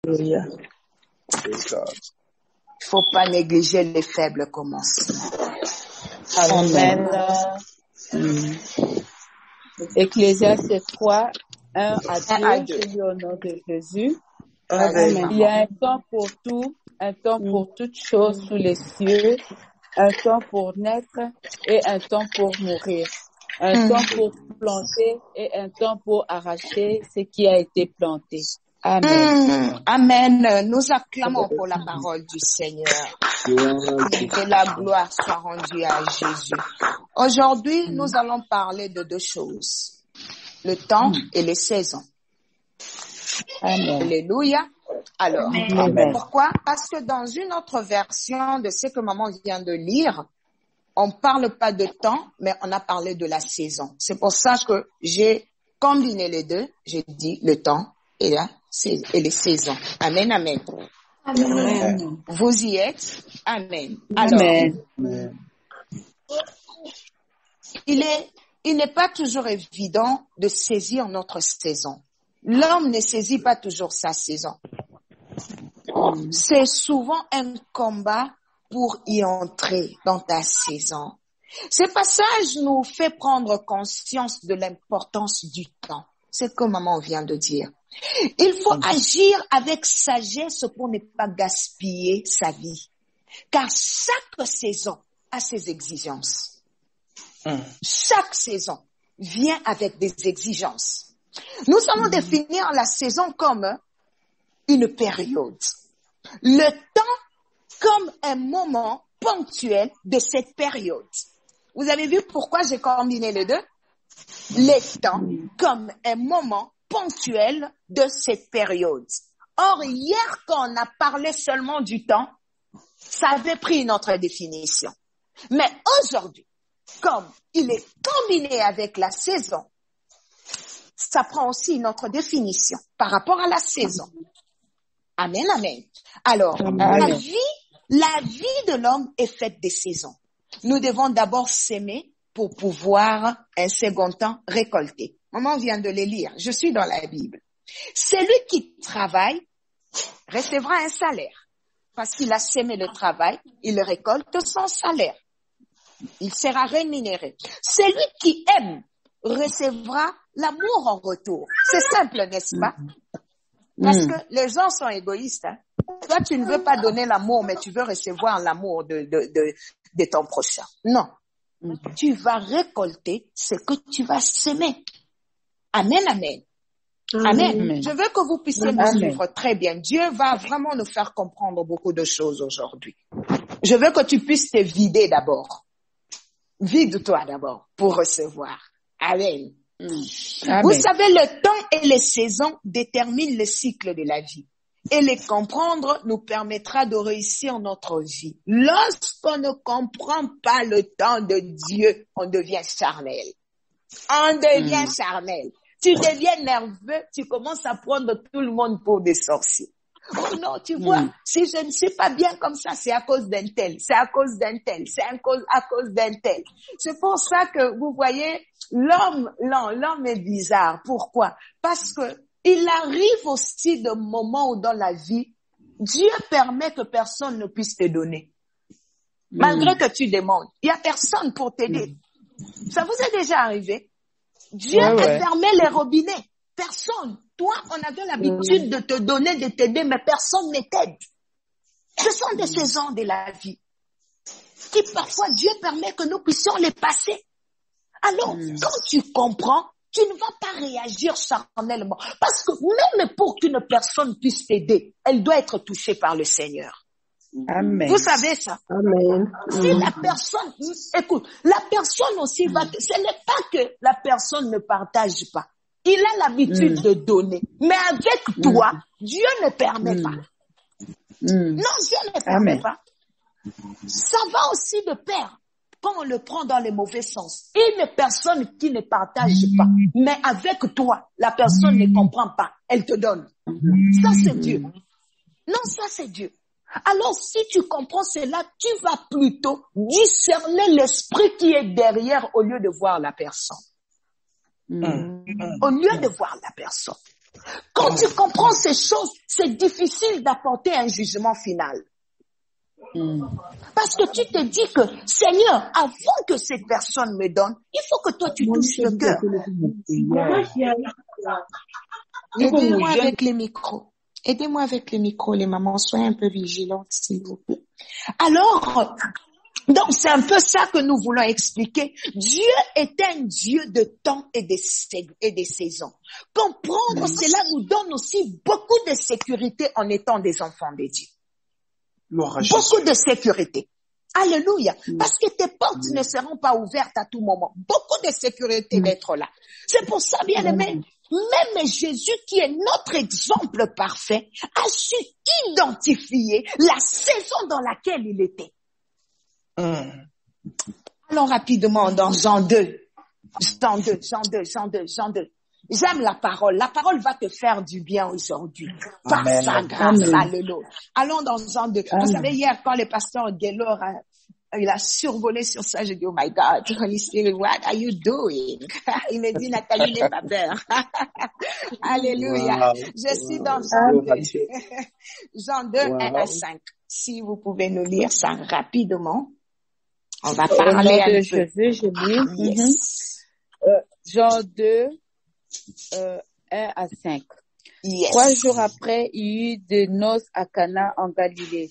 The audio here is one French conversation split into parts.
Alléluia. Il faut pas négliger les faibles commencements. Amen. Ecclésiaste 3, 1 1 à à 2, 2. je lis au nom de Jésus. Amen. Il y a un temps pour tout, un temps pour toutes choses sous les cieux, un temps pour naître et un temps pour mourir, un temps pour planter et un temps pour arracher ce qui a été planté. Amen. Amen. Nous acclamons pour la parole du Seigneur. Que la gloire soit rendue à Jésus. Aujourd'hui, nous allons parler de deux choses. Le temps et les saisons. Amen. Alléluia. Alors, Amen. pourquoi? Parce que dans une autre version de ce que maman vient de lire, on parle pas de temps, mais on a parlé de la saison. C'est pour ça que j'ai combiné les deux. J'ai dit le temps et les saisons. Amen, amen. Amen. Vous y êtes? Amen. Alors, Amen. il n'est pas toujours évident de saisir notre saison. L'homme ne saisit pas toujours sa saison. C'est souvent un combat pour y entrer dans ta saison. Ce passage nous fait prendre conscience de l'importance du temps. C'est comme maman vient de dire. Il faut agir avec sagesse pour ne pas gaspiller sa vie. Car chaque saison a ses exigences. Chaque saison vient avec des exigences. Nous allons définir la saison comme une période. Le temps comme un moment ponctuel de cette période. Vous avez vu pourquoi j'ai combiné les deux? Le temps comme un moment ponctuel de cette période. Or, hier, quand on a parlé seulement du temps, ça avait pris une autre définition. Mais aujourd'hui, comme il est combiné avec la saison, ça prend aussi une autre définition par rapport à la saison. Amen, amen. Alors, Amen. la vie de l'homme est faite des saisons. Nous devons d'abord s'aimer pour pouvoir, un second temps, récolter. Maman vient de les lire. Je suis dans la Bible. Celui qui travaille recevra un salaire. Parce qu'il a sémé le travail, il récolte son salaire. Il sera rémunéré. Celui qui aime recevra l'amour en retour. C'est simple, n'est-ce pas? Parce que les gens sont égoïstes. Hein? Toi, tu ne veux pas donner l'amour, mais tu veux recevoir l'amour de ton prochain. Non. Tu vas récolter ce que tu vas s'aimer. Amen, amen. Amen. Amen. Je veux que vous puissiez me suivre très bien. Dieu va vraiment nous faire comprendre beaucoup de choses aujourd'hui. Je veux que tu puisses te vider d'abord. Vide-toi d'abord pour recevoir. Amen. Amen. Vous savez, le temps et les saisons déterminent le cycle de la vie. Et les comprendre nous permettra de réussir notre vie. Lorsqu'on ne comprend pas le temps de Dieu, on devient charnel. On devient charnel. Tu deviens nerveux, tu commences à prendre tout le monde pour des sorciers. Oh non, tu vois, si je ne suis pas bien comme ça, c'est à cause d'un tel, c'est à cause d'un tel, c'est à cause d'un tel. C'est pour ça que vous voyez, l'homme est bizarre. Pourquoi? Parce que il arrive aussi de moments où dans la vie, Dieu permet que personne ne puisse te donner. Malgré que tu demandes, il y a personne pour t'aider. Ça vous est déjà arrivé? Dieu a fermé les robinets. Personne. Toi, on avait l'habitude de te donner, de t'aider, mais personne ne t'aide. Ce sont des saisons de la vie qui parfois Dieu permet que nous puissions les passer. Alors, quand tu comprends, tu ne vas pas réagir charnellement. Parce que même pour qu'une personne puisse t'aider, elle doit être touchée par le Seigneur. Amen. Vous savez ça? Amen. Si la personne, écoute, la personne aussi ce n'est pas que la personne ne partage pas. Il a l'habitude de donner. Mais avec toi, Dieu ne permet pas. Non, Dieu ne permet pas. Ça va aussi de pair quand on le prend dans le mauvais sens. Une personne qui ne partage pas, mais avec toi, la personne ne comprend pas, elle te donne. Ça, c'est Dieu. Non, ça, c'est Dieu. Alors, si tu comprends cela, tu vas plutôt discerner l'esprit qui est derrière au lieu de voir la personne. Au lieu de voir la personne. Quand tu comprends ces choses, c'est difficile d'apporter un jugement final. Parce que tu te dis que, Seigneur, avant que cette personne me donne, il faut que toi tu touches le cœur. Aidez-moi avec les micros. Aidez-moi avec les micros, les mamans. Soyez un peu vigilantes, s'il vous plaît. Alors, donc c'est un peu ça que nous voulons expliquer. Dieu est un Dieu de temps et des saisons. Comprendre cela nous donne aussi beaucoup de sécurité en étant des enfants de Dieu. Beaucoup de sécurité. Alléluia. Parce que tes portes ne seront pas ouvertes à tout moment. Beaucoup de sécurité d'être là. C'est pour ça, bien aimé, même Jésus, qui est notre exemple parfait, a su identifier la saison dans laquelle il était. Allons rapidement dans Jean 2. J'aime la parole. La parole va te faire du bien aujourd'hui. Par sa grâce. Alléluia. Allons dans Jean 2. Vous savez, hier, quand le pasteur Gaylor il a survolé sur ça, j'ai dit, oh my God, Holy Spirit, what are you doing? Il me dit, Nathalie, n'aie pas peur. Alléluia. Je suis dans Jean 2. Jean 2, 1 à 5. Si vous pouvez nous lire ça rapidement. On va parler un peu. Jésus, je lis. Yes. Jean 2, 1 à 5. Yes. 3 jours après, il y eut des noces à Cana en Galilée.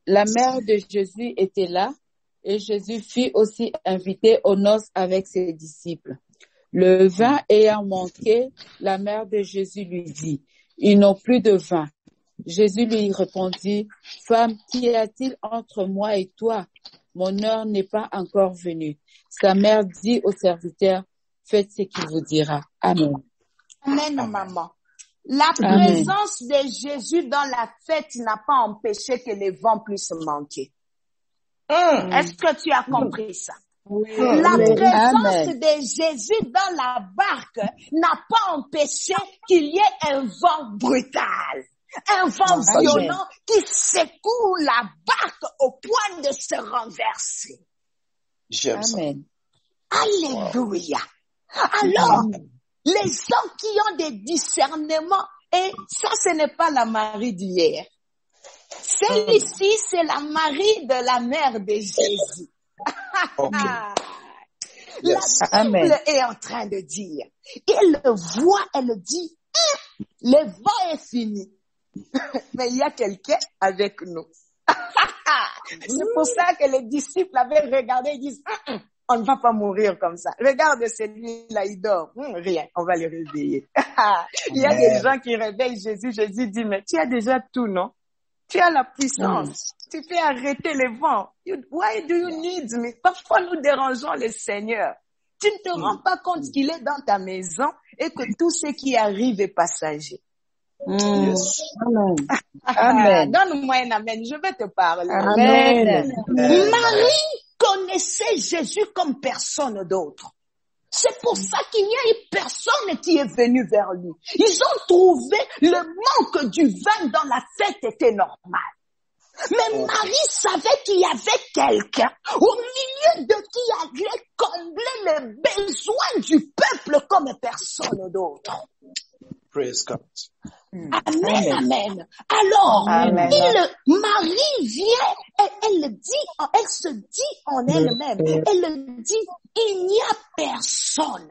La mère de Jésus était là et Jésus fut aussi invité aux noces avec ses disciples. Le vin ayant manqué, la mère de Jésus lui dit, « Ils n'ont plus de vin. » Jésus lui répondit, « Femme, qu'y a-t-il entre moi et toi? Mon heure n'est pas encore venue. » Sa mère dit au serviteur, « Faites ce qu'il vous dira. » Amen. Amen, maman. La présence de Jésus dans la fête n'a pas empêché que les vents puissent manquer. Est-ce que tu as compris ça? Oui. La présence de Jésus dans la barque n'a pas empêché qu'il y ait un vent brutal, un vent violent qui secoue la barque au point de se renverser. J'aime ça. Amen. Alléluia. Alors, les gens qui ont des discernements, et ça, ce n'est pas la Marie d'hier. Celle-ci, c'est la Marie de la mère de Jésus. La Bible est en train de dire, elle voit, elle dit, le vent est fini. Mais il y a quelqu'un avec nous. C'est pour ça que les disciples avaient regardé et disent, on ne va pas mourir comme ça. Regarde celui-là, il dort. Rien, on va le réveiller. Il y a des gens qui réveillent Jésus. Jésus dit, mais tu as déjà tout, non? Tu as la puissance. Tu peux arrêter les vents. Why do you need me? Parfois, nous dérangeons le Seigneur. Tu ne te rends pas compte qu'il est dans ta maison et que tout ce qui arrive est passager. Amen. Donne-moi un amen. Je vais te parler. Amen. Marie connaissait Jésus comme personne d'autre. C'est pour ça qu'il n'y a eu personne qui est venu vers lui. Ils ont trouvé le manque du vin dans la fête était normal. Mais Marie savait qu'il y avait quelqu'un au milieu de qui allait combler les besoins du peuple comme personne d'autre. Praise God. Amen, amen. Alors, Marie vient et elle se dit en elle-même, elle dit, il n'y a personne,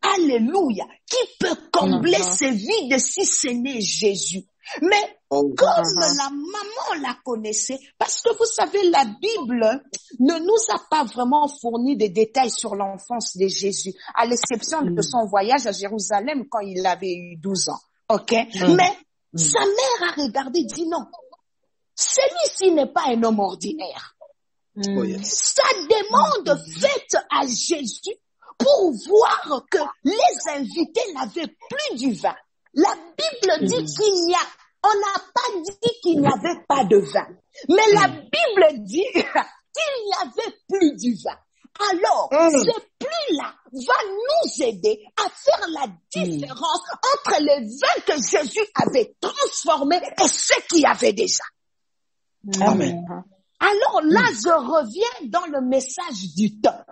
alléluia, qui peut combler ce vide si ce n'est Jésus. Mais comme la maman la connaissait, parce que vous savez, la Bible ne nous a pas vraiment fourni des détails sur l'enfance de Jésus, à l'exception de son voyage à Jérusalem quand il avait eu 12 ans. OK? Mais sa mère a regardé et dit non. Celui-ci n'est pas un homme ordinaire. Sa demande faite à Jésus pour voir que les invités n'avaient plus du vin. La Bible dit on n'a pas dit qu'il n'y avait pas de vin. Mais la Bible dit qu'il n'y avait plus du vin. Alors, ce plus-là va nous aider à faire la différence entre le vin que Jésus avait transformé et ce qu'il y avait déjà. Amen. Alors là, je reviens dans le message du temps.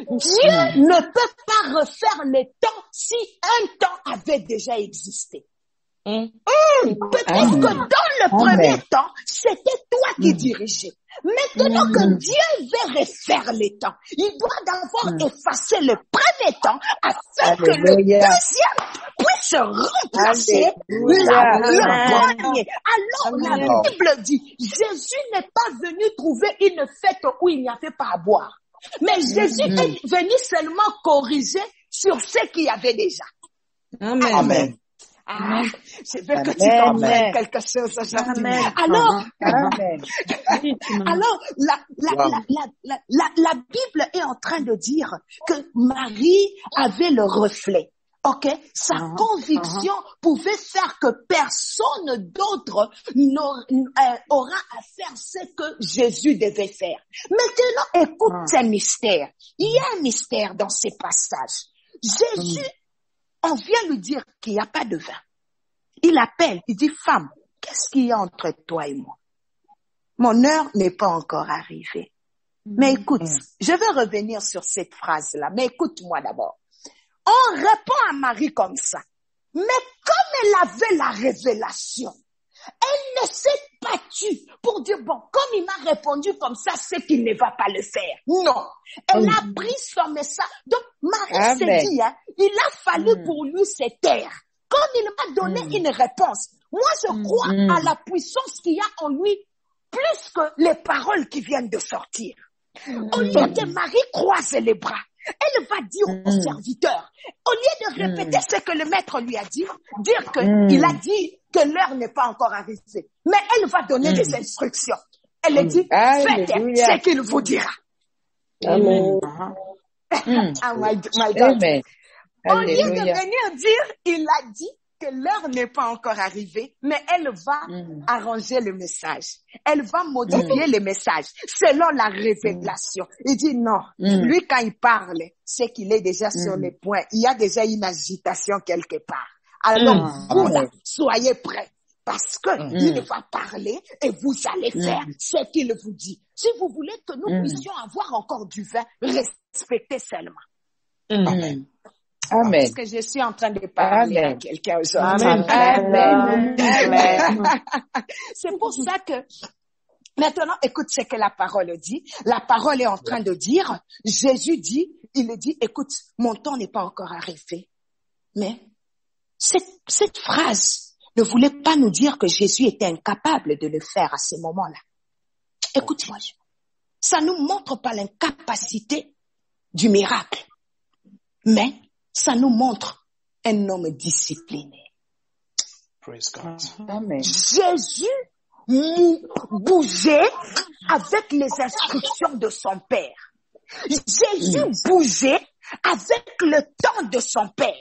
Dieu ne peut pas refaire les temps si un temps avait déjà existé. Peut-être que dans le premier temps, c'était toi qui dirigeais. Maintenant que Dieu veut refaire les temps, il doit d'abord effacer le premier temps afin que le deuxième puisse remplacer le premier. Alors la Bible dit, Jésus n'est pas venu trouver une fête où il n'y avait pas à boire. Mais Jésus est venu seulement corriger sur ce qu'il y avait déjà. Amen. Je veux que tu comprennes quelque chose aujourd'hui. Alors, la Bible est en train de dire que Marie avait le reflet. Ok, sa conviction pouvait faire que personne d'autre aura à faire ce que Jésus devait faire. Maintenant, écoute ces mystères. Il y a un mystère dans ces passages. Jésus, on vient lui dire qu'il n'y a pas de vin. Il appelle, il dit, femme, qu'est-ce qu'il y a entre toi et moi? Mon heure n'est pas encore arrivée. Mais écoute, je vais revenir sur cette phrase-là, mais écoute-moi d'abord. On répond à Marie comme ça. Mais comme elle avait la révélation, elle ne s'est pas tue pour dire, bon, comme il m'a répondu comme ça, c'est qu'il ne va pas le faire. Non. Elle a pris son message. Donc, Marie s'est dit, il a fallu pour lui se taire. Comme il m'a donné une réponse, moi je crois à la puissance qu'il y a en lui, plus que les paroles qui viennent de sortir. Au lieu que Marie croise les bras, elle va dire au serviteur, au lieu de répéter ce que le maître lui a dit, dire qu'il a dit que l'heure n'est pas encore arrivée. Mais elle va donner des instructions. Elle dit, faites ce qu'il vous dira. Amen. My God. Au lieu de venir dire, il a dit que l'heure n'est pas encore arrivée, mais elle va arranger le message. Elle va modifier le message selon la révélation. Il dit non. Lui, quand il parle, c'est qu'il est déjà sur les points. Il y a déjà une agitation quelque part. Alors, vous, là, soyez prêts. Parce que il va parler et vous allez faire ce qu'il vous dit. Si vous voulez que nous puissions avoir encore du vin, respectez seulement. Amen. Parce que je suis en train de parler à quelqu'un aujourd'hui. C'est pour ça que maintenant, écoute ce que la parole dit. La parole est en train de dire, Jésus dit, il dit, écoute, mon temps n'est pas encore arrivé. Mais cette phrase ne voulait pas nous dire que Jésus était incapable de le faire à ce moment-là. Écoute-moi, ça nous montre pas l'incapacité du miracle, mais ça nous montre un homme discipliné. Praise God. Amen. Jésus bougeait avec les instructions de son Père. Jésus bougeait avec le temps de son Père.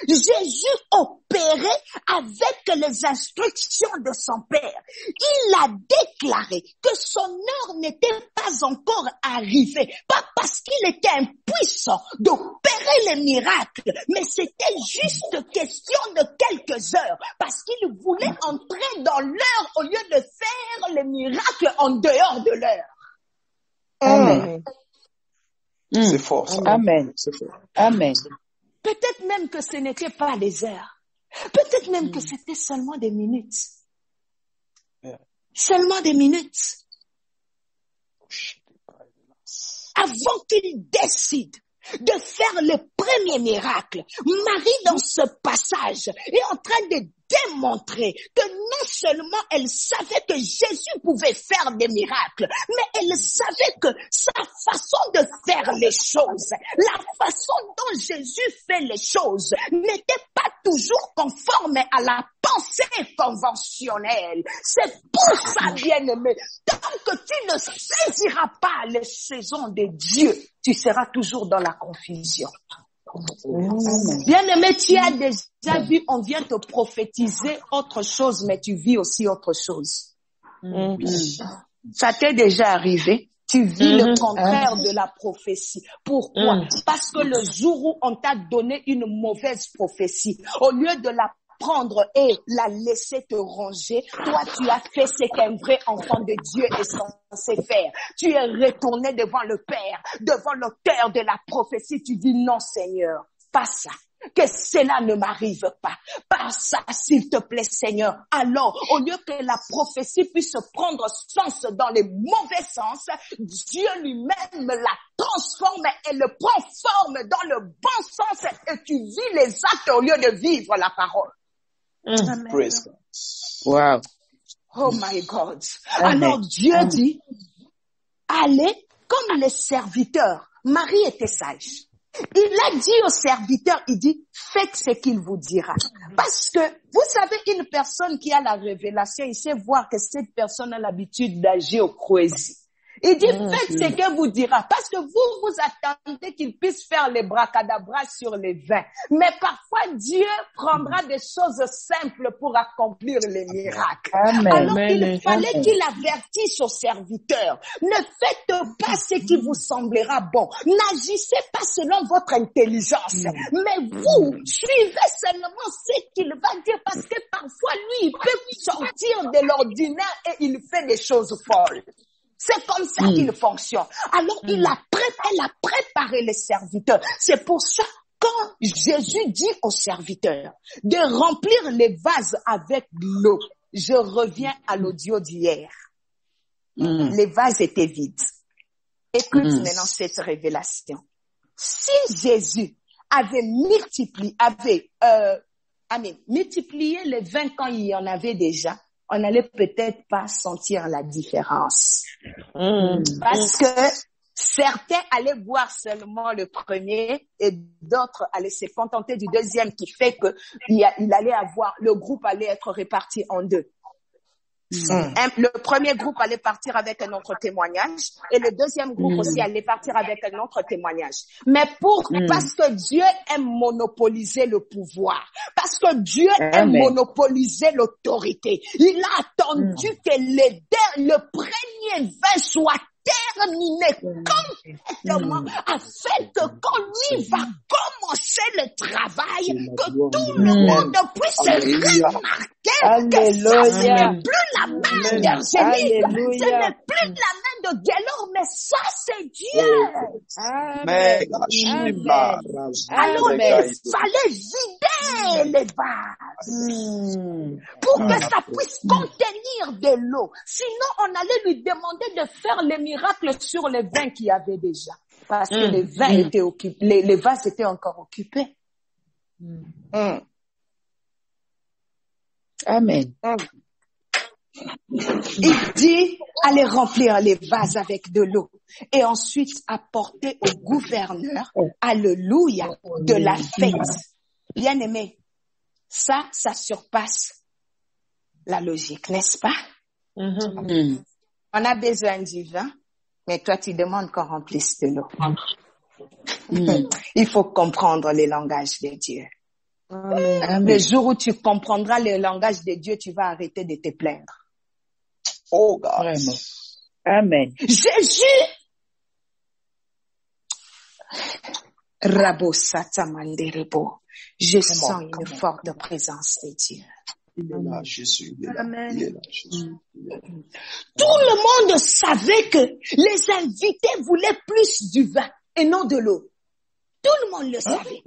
Jésus opérait avec les instructions de son Père. Il a déclaré que son heure n'était pas encore arrivée, pas parce qu'il était impuissant d'opérer les miracles, mais c'était juste question de quelques heures, parce qu'il voulait entrer dans l'heure au lieu de faire les miracles en dehors de l'heure. Amen. C'est fort, ça. Amen. C'est fort. Amen. Peut-être même que ce n'était pas des heures. Peut-être même que c'était seulement des minutes. Seulement des minutes. Avant qu'il décide de faire le premier miracle, Marie, dans ce passage, est en train de démontrer que non seulement elle savait que Jésus pouvait faire des miracles, mais elle savait que sa façon de faire les choses, la façon dont Jésus fait les choses, n'était pas toujours conforme à la pensée conventionnelle. C'est pour ça, bien-aimé, tant que tu ne saisiras pas les saisons de Dieu, tu seras toujours dans la confusion. Bien-aimé, tu as déjà vu, on vient te prophétiser autre chose, mais tu vis aussi autre chose. Ça t'est déjà arrivé? Tu vis le contraire de la prophétie. Pourquoi? Parce que le jour où on t'a donné une mauvaise prophétie, au lieu de la prendre et la laisser te ronger. Toi, tu as fait ce qu'un vrai enfant de Dieu est censé faire. Tu es retourné devant le Père, devant l'auteur de la prophétie. Tu dis non, Seigneur, pas ça. Que cela ne m'arrive pas. Pas ça, s'il te plaît, Seigneur. Alors, au lieu que la prophétie puisse prendre sens dans les mauvais sens, Dieu lui-même la transforme et le prend forme dans le bon sens et tu vis les actes au lieu de vivre la parole. Amen. Praise God. Wow. Oh my God. Amen. Alors Dieu dit, allez comme les serviteurs. Marie était sage. Il a dit aux serviteurs, il dit, faites ce qu'il vous dira. Parce que, vous savez, une personne qui a la révélation, il sait voir que cette personne a l'habitude d'agir au crazy. Il dit, faites ce que vous dira. Parce que vous attendez qu'il puisse faire les bracadabras sur les vins. Mais parfois, Dieu prendra des choses simples pour accomplir les miracles. Amen. Alors, Amen. il fallait qu'il avertisse aux serviteurs. Ne faites pas ce qui vous semblera bon. N'agissez pas selon votre intelligence. Mais vous, suivez seulement ce qu'il va dire parce que parfois, lui, il peut sortir de l'ordinaire et il fait des choses folles. C'est comme ça qu'il fonctionne. Alors, elle a préparé les serviteurs. C'est pour ça, quand Jésus dit aux serviteurs de remplir les vases avec l'eau, je reviens à l'audio d'hier. Les vases étaient vides. Écoute maintenant cette révélation. Si Jésus avait multiplié les vins quand il y en avait déjà, on n'allait peut-être pas sentir la différence. Parce que certains allaient boire seulement le premier et d'autres allaient se contenter du deuxième, qui fait que le groupe allait être réparti en deux. Le premier groupe allait partir avec un autre témoignage et le deuxième groupe aussi allait partir avec un autre témoignage. Mais parce que Dieu aime monopoliser le pouvoir, parce que Dieu aime monopoliser l'autorité, il a attendu que le premier vin soit terminé complètement afin que quand lui va commencer le travail, que tout le monde puisse remarquer que ça ce n'est plus la main d'Angélique, ce n'est plus la main de Guélor, mais ça c'est Dieu. Alors il fallait vider les vases pour que ça puisse contenir de l'eau. Sinon on allait lui demander de faire les miracles sur les vins qu'il y avait déjà. Parce que les vins étaient occupés, les vases étaient encore occupés. Amen. Il dit, allez remplir les vases avec de l'eau et ensuite apporter au gouverneur, alléluia, de la fête. Bien aimé, ça surpasse la logique, n'est-ce pas? On a besoin du vin, mais toi tu demandes qu'on remplisse de l'eau. Il faut comprendre le langage de Dieu. Le jour où tu comprendras le langage de Dieu, tu vas arrêter de te plaindre. Oh God. Vraiment. Amen. Jésus, Rabo Satamanderebo, je sens une forte présence de Dieu. Il est là, Jésus. Il est là. Amen. Il est là, Jésus. Il est là. Tout le monde savait que les invités voulaient plus du vin et non de l'eau. Tout le monde le savait.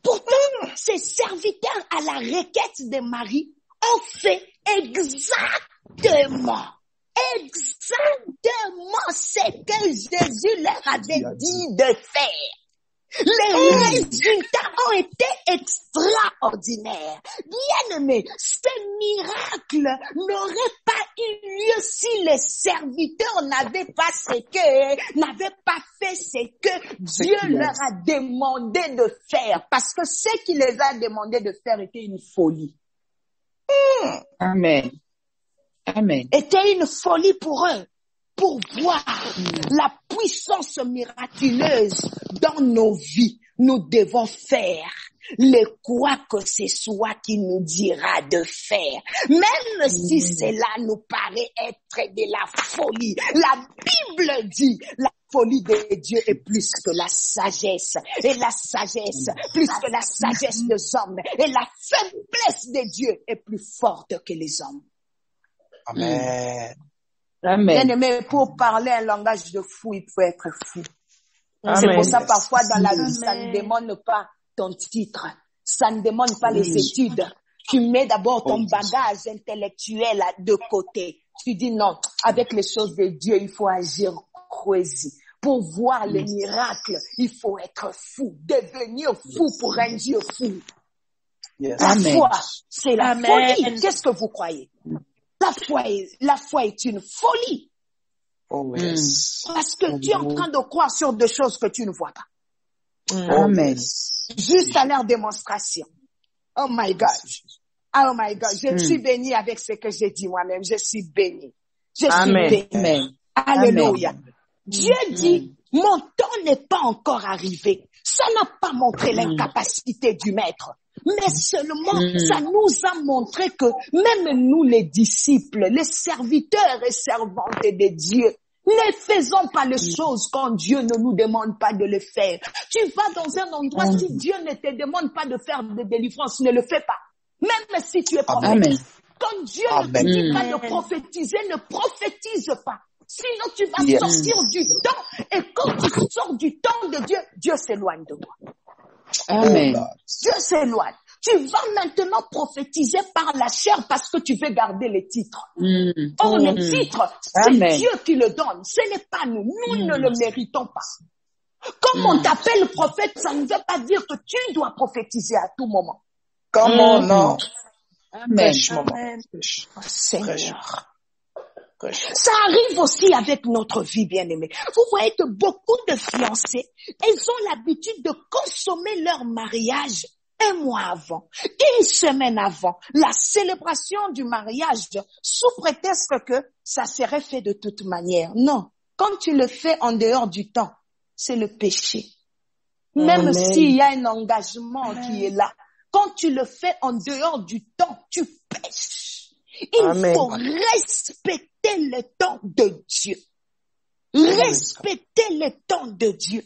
Pourtant, ces serviteurs à la requête de Marie ont fait exactement ce que Jésus leur avait dit de faire. Les résultats ont été extraordinaires. Bien aimé, ce miracle n'aurait pas eu lieu si les serviteurs n'avaient pas fait ce que Dieu leur a demandé de faire. Parce que ce qu'il les a demandé de faire était une folie. Amen. Amen. Était une folie pour eux. Pour voir la puissance miraculeuse dans nos vies, nous devons faire le quoi que ce soit qu'il nous dira de faire. Même si cela nous paraît être de la folie. La Bible dit, la folie de Dieu est plus que la sagesse. Et la sagesse, plus que la sagesse des hommes. Et la faiblesse de Dieu est plus forte que les hommes. Amen. Amen. Bien-aimé, pour parler un langage de fou, il faut être fou. Amen. C'est pour ça, parfois, dans la Amen. vie, ça ne demande pas ton titre. Ça ne demande pas les études. Tu mets d'abord ton bagage intellectuel de côté. Tu dis non, avec les choses de Dieu, il faut agir crazy. Pour voir les miracles, il faut être fou. Devenir fou pour un Dieu fou. Yes. La Amen. foi, c'est la Amen. folie. Qu'est-ce que vous croyez? La foi est une folie. Oh, yes. Parce que tu es en train de croire sur des choses que tu ne vois pas. Oh, Amen. yes. Juste à leur démonstration. Oh my God. Oh my God. Je suis bénie avec ce que j'ai dit moi-même. Je suis bénie. Je suis Amen. bénie. Amen. Alléluia. Dieu dit, mon temps n'est pas encore arrivé. Ça n'a pas montré l'incapacité du maître. Mais seulement, ça nous a montré que même nous, les disciples, les serviteurs et servantes de Dieu, ne faisons pas les choses quand Dieu ne nous demande pas de le faire. Tu vas dans un endroit, si Dieu ne te demande pas de faire de délivrance, ne le fais pas. Même si tu es prophète. Amen. Quand Dieu ne te dit pas de prophétiser, ne prophétise pas. Sinon, tu vas sortir du temps. Et quand tu sors du temps de Dieu, Dieu s'éloigne de toi. Amen. Dieu s'éloigne. Tu vas maintenant prophétiser par la chair parce que tu veux garder les titres. Or, les titres, c'est Amen. Dieu qui le donne. Ce n'est pas nous. Nous ne le méritons pas. Comme on t'appelle prophète, ça ne veut pas dire que tu dois prophétiser à tout moment. Come on now. Amen. Prêche, maman. Amen. Prêche. Oh, Seigneur. Prêche. Ça arrive aussi avec notre vie, bien-aimée. Vous voyez que beaucoup de fiancés, ils ont l'habitude de consommer leur mariage un mois avant, une semaine avant, la célébration du mariage, sous prétexte que ça serait fait de toute manière. Non, quand tu le fais en dehors du temps, c'est le péché. Même Amen. s'il y a un engagement qui est là, quand tu le fais en dehors du temps, tu pêches. Il Amen. faut respecter le temps de Dieu. Respecter le temps de Dieu.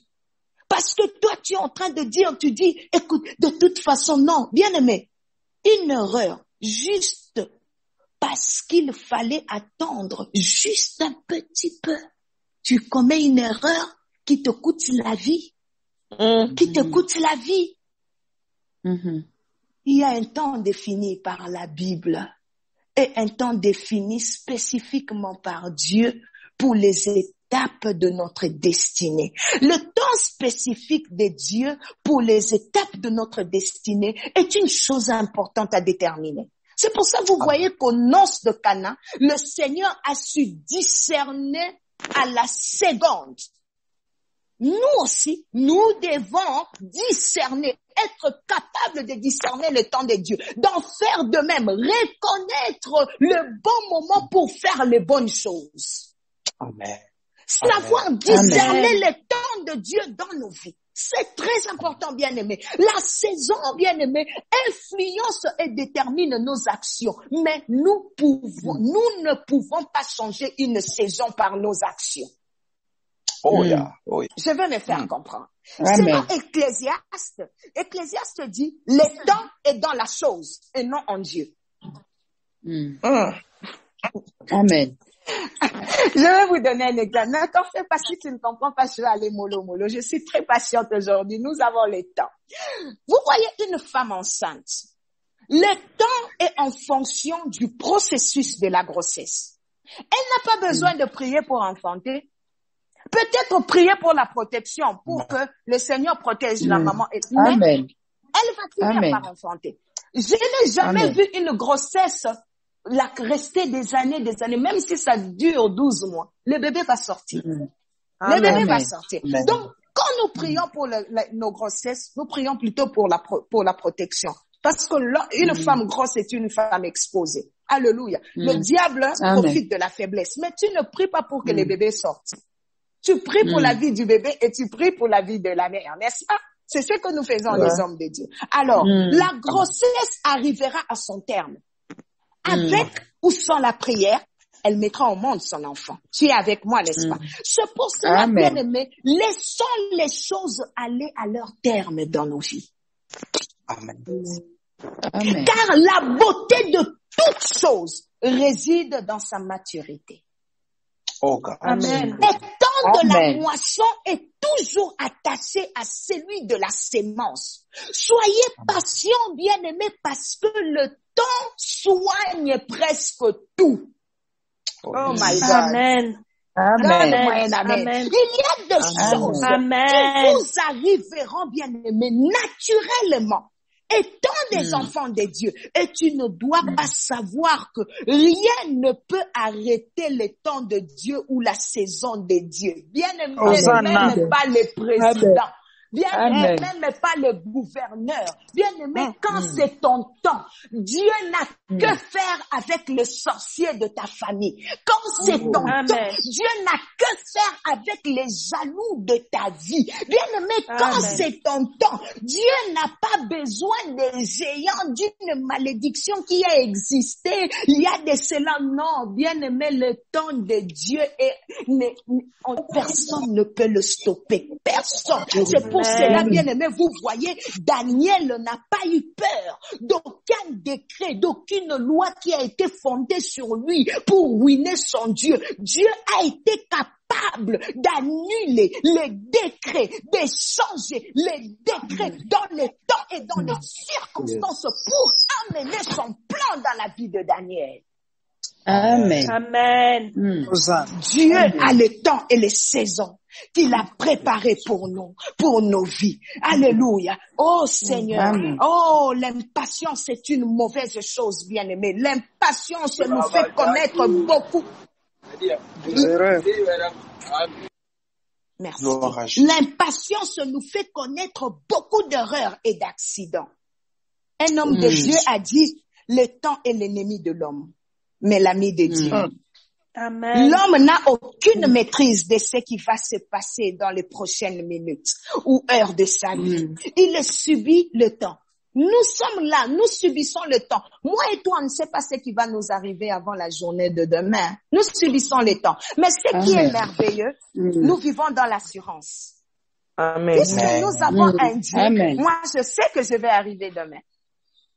Parce que toi, tu es en train de dire, tu dis, écoute, de toute façon, non, bien-aimé, une erreur, juste parce qu'il fallait attendre juste un petit peu. Tu commets une erreur qui te coûte la vie. Qui te coûte la vie. Il y a un temps défini par la Bible et un temps défini spécifiquement par Dieu pour les étapes de notre destinée. Le temps spécifique de Dieu pour les étapes de notre destinée est une chose importante à déterminer. C'est pour ça que vous voyez qu'aux noces de Cana, le Seigneur a su discerner à la seconde. Nous aussi, nous devons discerner, être capables de discerner le temps de Dieu, d'en faire de même, reconnaître le bon moment pour faire les bonnes choses. Amen. Savoir discerner le temps de Dieu dans nos vies. C'est très important, bien-aimé. La saison, bien-aimé, influence et détermine nos actions. Mais nous ne pouvons pas changer une saison par nos actions. Oh, yeah. Oh, yeah. Je vais me faire comprendre. Amen. Selon Ecclésiaste dit, le temps est dans la chose et non en Dieu. Amen. Je vais vous donner un exemple. Ne t'en fais pas, si tu ne comprends pas, je vais aller mollo. Je suis très patiente aujourd'hui. Nous avons le temps. Vous voyez une femme enceinte. Le temps est en fonction du processus de la grossesse. Elle n'a pas besoin de prier pour enfanter. Peut-être prier pour la protection, pour que le Seigneur protège la maman. Mais Amen. elle va finir par enfanter. Je n'ai jamais vu une grossesse rester des années, même si ça dure 12 mois. Le bébé va sortir. Le bébé va sortir. Donc, quand nous prions pour nos grossesses, nous prions plutôt pour la protection. Parce que une femme grosse est une femme exposée. Alléluia. Le diable profite de la faiblesse. Mais tu ne pries pas pour que le bébé sorte. Tu pries pour la vie du bébé et tu pries pour la vie de la mère, n'est-ce pas? C'est ce que nous faisons, les hommes de Dieu. Alors, la grossesse arrivera à son terme. Avec ou sans la prière, elle mettra au monde son enfant. Tu es avec moi, n'est-ce pas? C'est pour cela, Amen. bien-aimés, laissons les choses aller à leur terme dans nos vies. Amen. Amen. Car la beauté de toute chose réside dans sa maturité. Oh God. Amen. Et tant de la Amen. moisson est toujours attaché à celui de la sémence. Soyez patients, bien-aimés, parce que le temps soigne presque tout. Oh my God. Amen. Donne-moi Amen. un amen. Amen. Il y a des Amen. choses qui Amen. vous arriveront, bien-aimés, naturellement. Étant des enfants de Dieu, et tu ne dois pas savoir que rien ne peut arrêter le temps de Dieu ou la saison de Dieu. Bien-aimés, Hosanna. même pas les présidents. Bien-aimés, Amen. même pas le gouverneur. Bien-aimé, quand c'est ton temps, Dieu n'a que faire avec le sorcier de ta famille. Quand c'est ton temps, Amen. Dieu n'a que faire avec les jaloux de ta vie. Bien-aimé, quand Amen. c'est ton temps, Dieu n'a pas besoin des géants d'une malédiction qui a existé. Il y a de cela, non. Bien-aimé, le temps de Dieu personne ne peut le stopper. Personne. C'est pour cela, bien-aimé, vous voyez, Daniel n'a pas eu peur d'aucun décret, d'aucune loi qui a été fondée sur lui pour ruiner son Dieu. Dieu a été capable d'annuler les décrets, de changer les décrets dans les temps et dans les circonstances pour amener son plan dans la vie de Daniel. Amen. Amen. Dieu a le temps et les saisons qu'il a préparées pour nous, pour nos vies. Alléluia. Oh Seigneur. Amen. Oh, l'impatience est une mauvaise chose, bien-aimé. L'impatience nous fait commettre beaucoup. Merci. Gloire à Jésus. L'impatience nous fait connaître beaucoup d'erreurs et d'accidents. Un homme de Dieu a dit, le temps est l'ennemi de l'homme, mais l'ami de Dieu. Amen. L'homme n'a aucune maîtrise de ce qui va se passer dans les prochaines minutes ou heures de sa vie. Il subit le temps. Nous sommes là, nous subissons le temps. Moi et toi, on ne sait pas ce qui va nous arriver avant la journée de demain. Nous subissons le temps. Mais ce qui est merveilleux, nous vivons dans l'assurance. Amen. Puisque nous avons un Dieu, Amen. moi je sais que je vais arriver demain.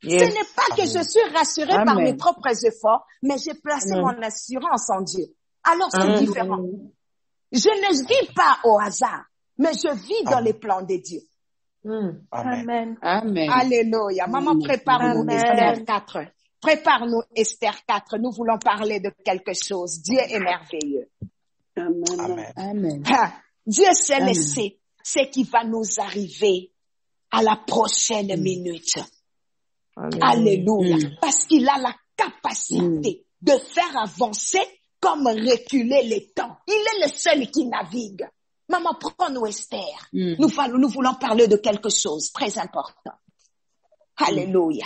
Yes. Ce n'est pas que je suis rassurée par Amen. mes propres efforts, mais j'ai placé mon assurance en Dieu. Alors c'est différent. Je ne vis pas au hasard, mais je vis dans les plans de Dieu. Amen. Amen. Amen. Alléluia. Maman, prépare-nous Amen. Esther 4. Prépare-nous Esther 4. Nous voulons parler de quelque chose. Dieu est merveilleux. Amen. Amen. Ah, Dieu sait laisser ce qui va nous arriver à la prochaine minute. Alléluia. Parce qu'il a la capacité de faire avancer comme reculer les temps. Il est le seul qui navigue. Maman, prends-nous Esther. Nous voulons parler de quelque chose très important. Alléluia.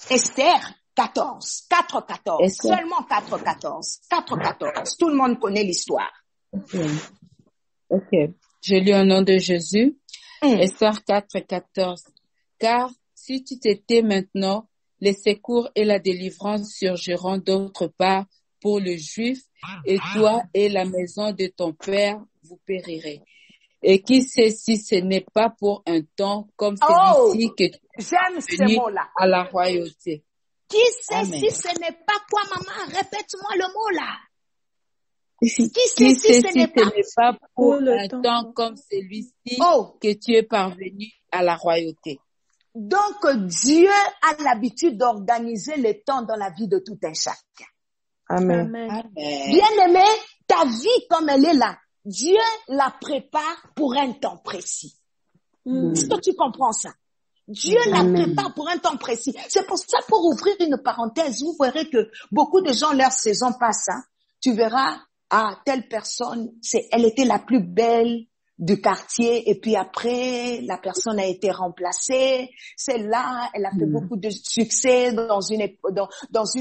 Esther 14. 4-14. Esther. Seulement 4-14. 4-14. Tout le monde connaît l'histoire. Ok. Je lis au nom de Jésus. Esther 4-14. Car si tu t'étais maintenant, les secours et la délivrance surgiront d'autre part pour le juif, et toi et la maison de ton père, vous périrez. Et qui sait si ce n'est pas pour un temps comme celui-ci que tu J'aime es ce venu mot-là. à la royauté. Qui sait Amen. si ce n'est pas quoi, maman? Répète-moi le mot là. Qui sait si ce n'est pas pour pour le un temps. temps comme celui-ci Oh. que tu es parvenu à la royauté. Donc, Dieu a l'habitude d'organiser le temps dans la vie de tout un chacun. Amen. Amen. Bien-aimé, ta vie comme elle est là, Dieu la prépare pour un temps précis. Est-ce que tu comprends ça? Dieu la prépare pour un temps précis. C'est pour ça, pour ouvrir une parenthèse, vous verrez que beaucoup de gens, leur saison passe. Hein. Tu verras, telle personne, elle était la plus belle du quartier, et puis après, la personne a été remplacée. Celle-là, elle a fait beaucoup de succès dans une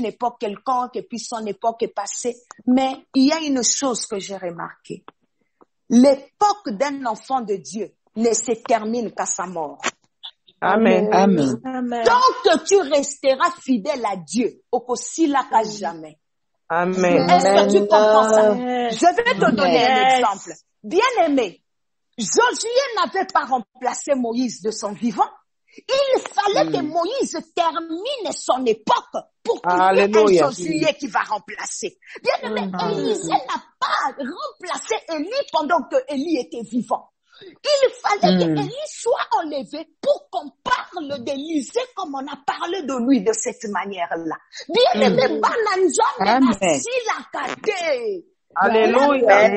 époque quelconque, et puis son époque est passée. Mais il y a une chose que j'ai remarquée. L'époque d'un enfant de Dieu ne se termine qu'à sa mort. Amen. Amen. Amen. Tant que tu resteras fidèle à Dieu, au jamais. Amen. Est-ce que tu comprends ça? Yes. Je vais te donner un Yes. exemple. Bien-aimé, Josué n'avait pas remplacé Moïse de son vivant. Il fallait que Moïse termine son époque pour qu'il y ait un Alléluia. Josué qui va remplacer. Bien-aimé, Élisée n'a pas remplacé Élie pendant que Élie était vivant. Il fallait que Élie soit enlevé pour qu'on parle d'Élisée comme on a parlé de lui de cette manière-là. Bien-aimé, Bananjane Basilakate. Alléluia.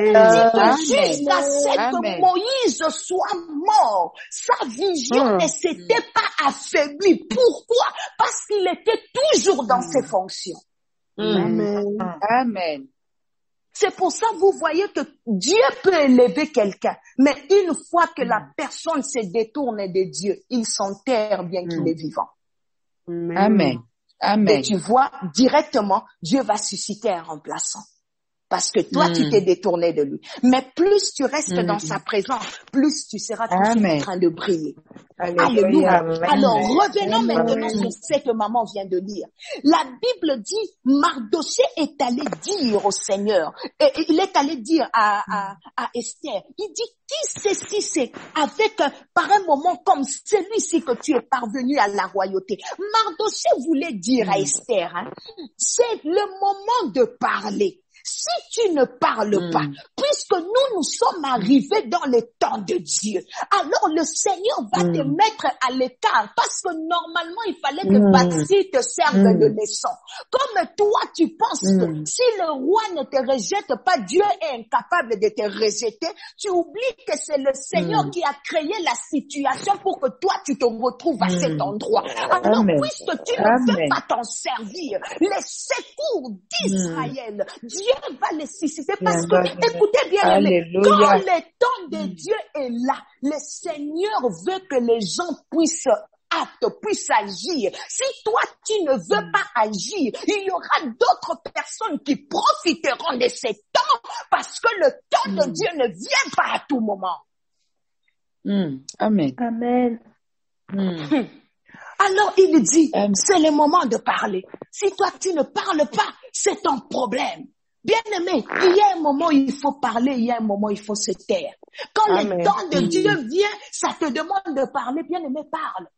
Jusqu'à ce que Moïse soit mort, sa vision ne s'était pas affaiblie. Pourquoi? Parce qu'il était toujours dans ses fonctions. Amen. Amen. C'est pour ça, vous voyez que Dieu peut élever quelqu'un, mais une fois que la personne se détourne de Dieu, il s'enterre bien qu'il est vivant. Amen. Amen. Et tu vois, directement, Dieu va susciter un remplaçant. Parce que toi, tu t'es détourné de lui. Mais plus tu restes dans sa présence, plus tu seras toujours en train de briller. Alléluia. Alors, revenons maintenant sur ce que maman vient de lire. La Bible dit, Mardochée est allé dire au Seigneur, et il est allé dire à Esther, il dit, qui ceci c'est avec, par un moment comme celui-ci que tu es parvenu à la royauté. Mardochée voulait dire à Esther, c'est le moment de parler. Si tu ne parles pas, puisque nous sommes arrivés dans le temps de Dieu, alors le Seigneur va te mettre à l'écart, parce que normalement, il fallait que Bastille te serve de leçon. Comme toi, tu penses que si le roi ne te rejette pas, Dieu est incapable de te rejeter, tu oublies que c'est le Seigneur qui a créé la situation pour que toi, tu te retrouves à cet endroit. Alors, puisque tu ne veux pas t'en servir, les secours d'Israël, Dieu va les susciter parce que, écoutez bien, quand le temps de Dieu est là, le Seigneur veut que les gens puissent agir. Si toi, tu ne veux pas agir, il y aura d'autres personnes qui profiteront de ces temps parce que le temps de Dieu ne vient pas à tout moment. Amen. Amen. Alors, il dit, c'est le moment de parler. Si toi, tu ne parles pas, c'est ton problème. Bien-aimé, il y a un moment où il faut parler, il y a un moment où il faut se taire. Quand le temps de Dieu vient, ça te demande de parler. Bien-aimé, parle.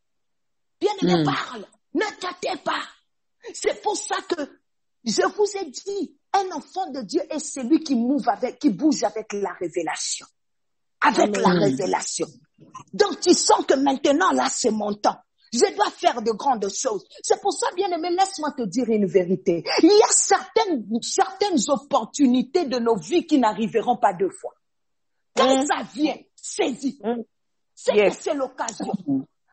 Bien-aimé, parle. Ne t'attends pas. C'est pour ça que je vous ai dit, un enfant de Dieu est celui qui bouge avec la révélation. Avec la révélation. Donc, tu sens que maintenant, là, c'est mon temps. Je dois faire de grandes choses. C'est pour ça, bien-aimé, laisse-moi te dire une vérité. Il y a certaines opportunités de nos vies qui n'arriveront pas deux fois. Quand ça vient, saisis. C'est l'occasion.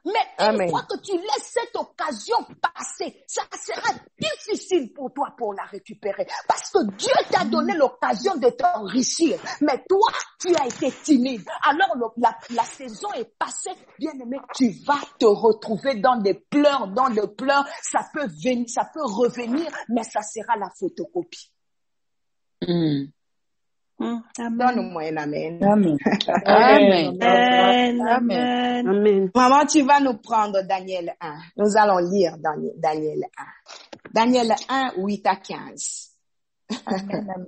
Mais une fois que tu laisses cette occasion passer, ça sera difficile pour toi pour la récupérer. Parce que Dieu t'a donné l'occasion de t'enrichir. Mais toi, tu as été timide. Alors la saison est passée. Bien aimé, tu vas te retrouver dans des pleurs, Ça peut venir, ça peut revenir, mais ça sera la photocopie. Donne-moi un amen. Amen. Amen. Amen. Amen. Amen. Maman, tu vas nous prendre Daniel 1. Nous allons lire Daniel 1. Daniel 1, 8 à 15. Amen.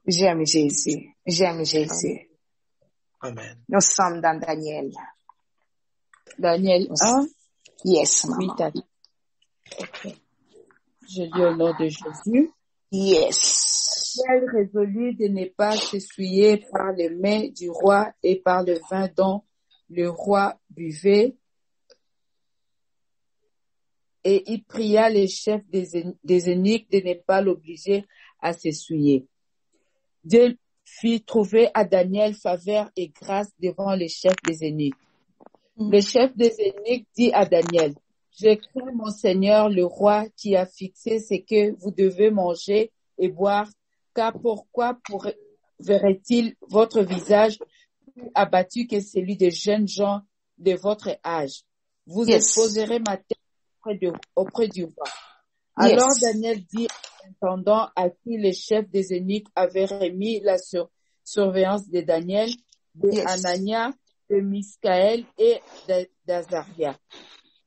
J'aime Jésus. J'aime Jésus. Amen. Nous sommes dans Daniel. Daniel 1, Yes, maman. 8 à 10. Okay. Je lis au nom de Jésus. Yes. Elle résolut de ne pas s'essuyer par les mains du roi et par le vin dont le roi buvait. Et il pria les chefs des eunuques de ne pas l'obliger à s'essuyer. Dieu fit trouver à Daniel faveur et grâce devant les chefs des eunuques. Le chef des eunuques dit à Daniel, « Je crains mon Seigneur le roi qui a fixé ce que vous devez manger et boire, car pourquoi verrait-il votre visage plus abattu que celui des jeunes gens de votre âge? Vous exposerez ma tête auprès du roi. » Alors Daniel dit à l'intendant à qui le chef des eunuques avait remis la surveillance de Daniel, de Anania, de Misaël et d'Azaria.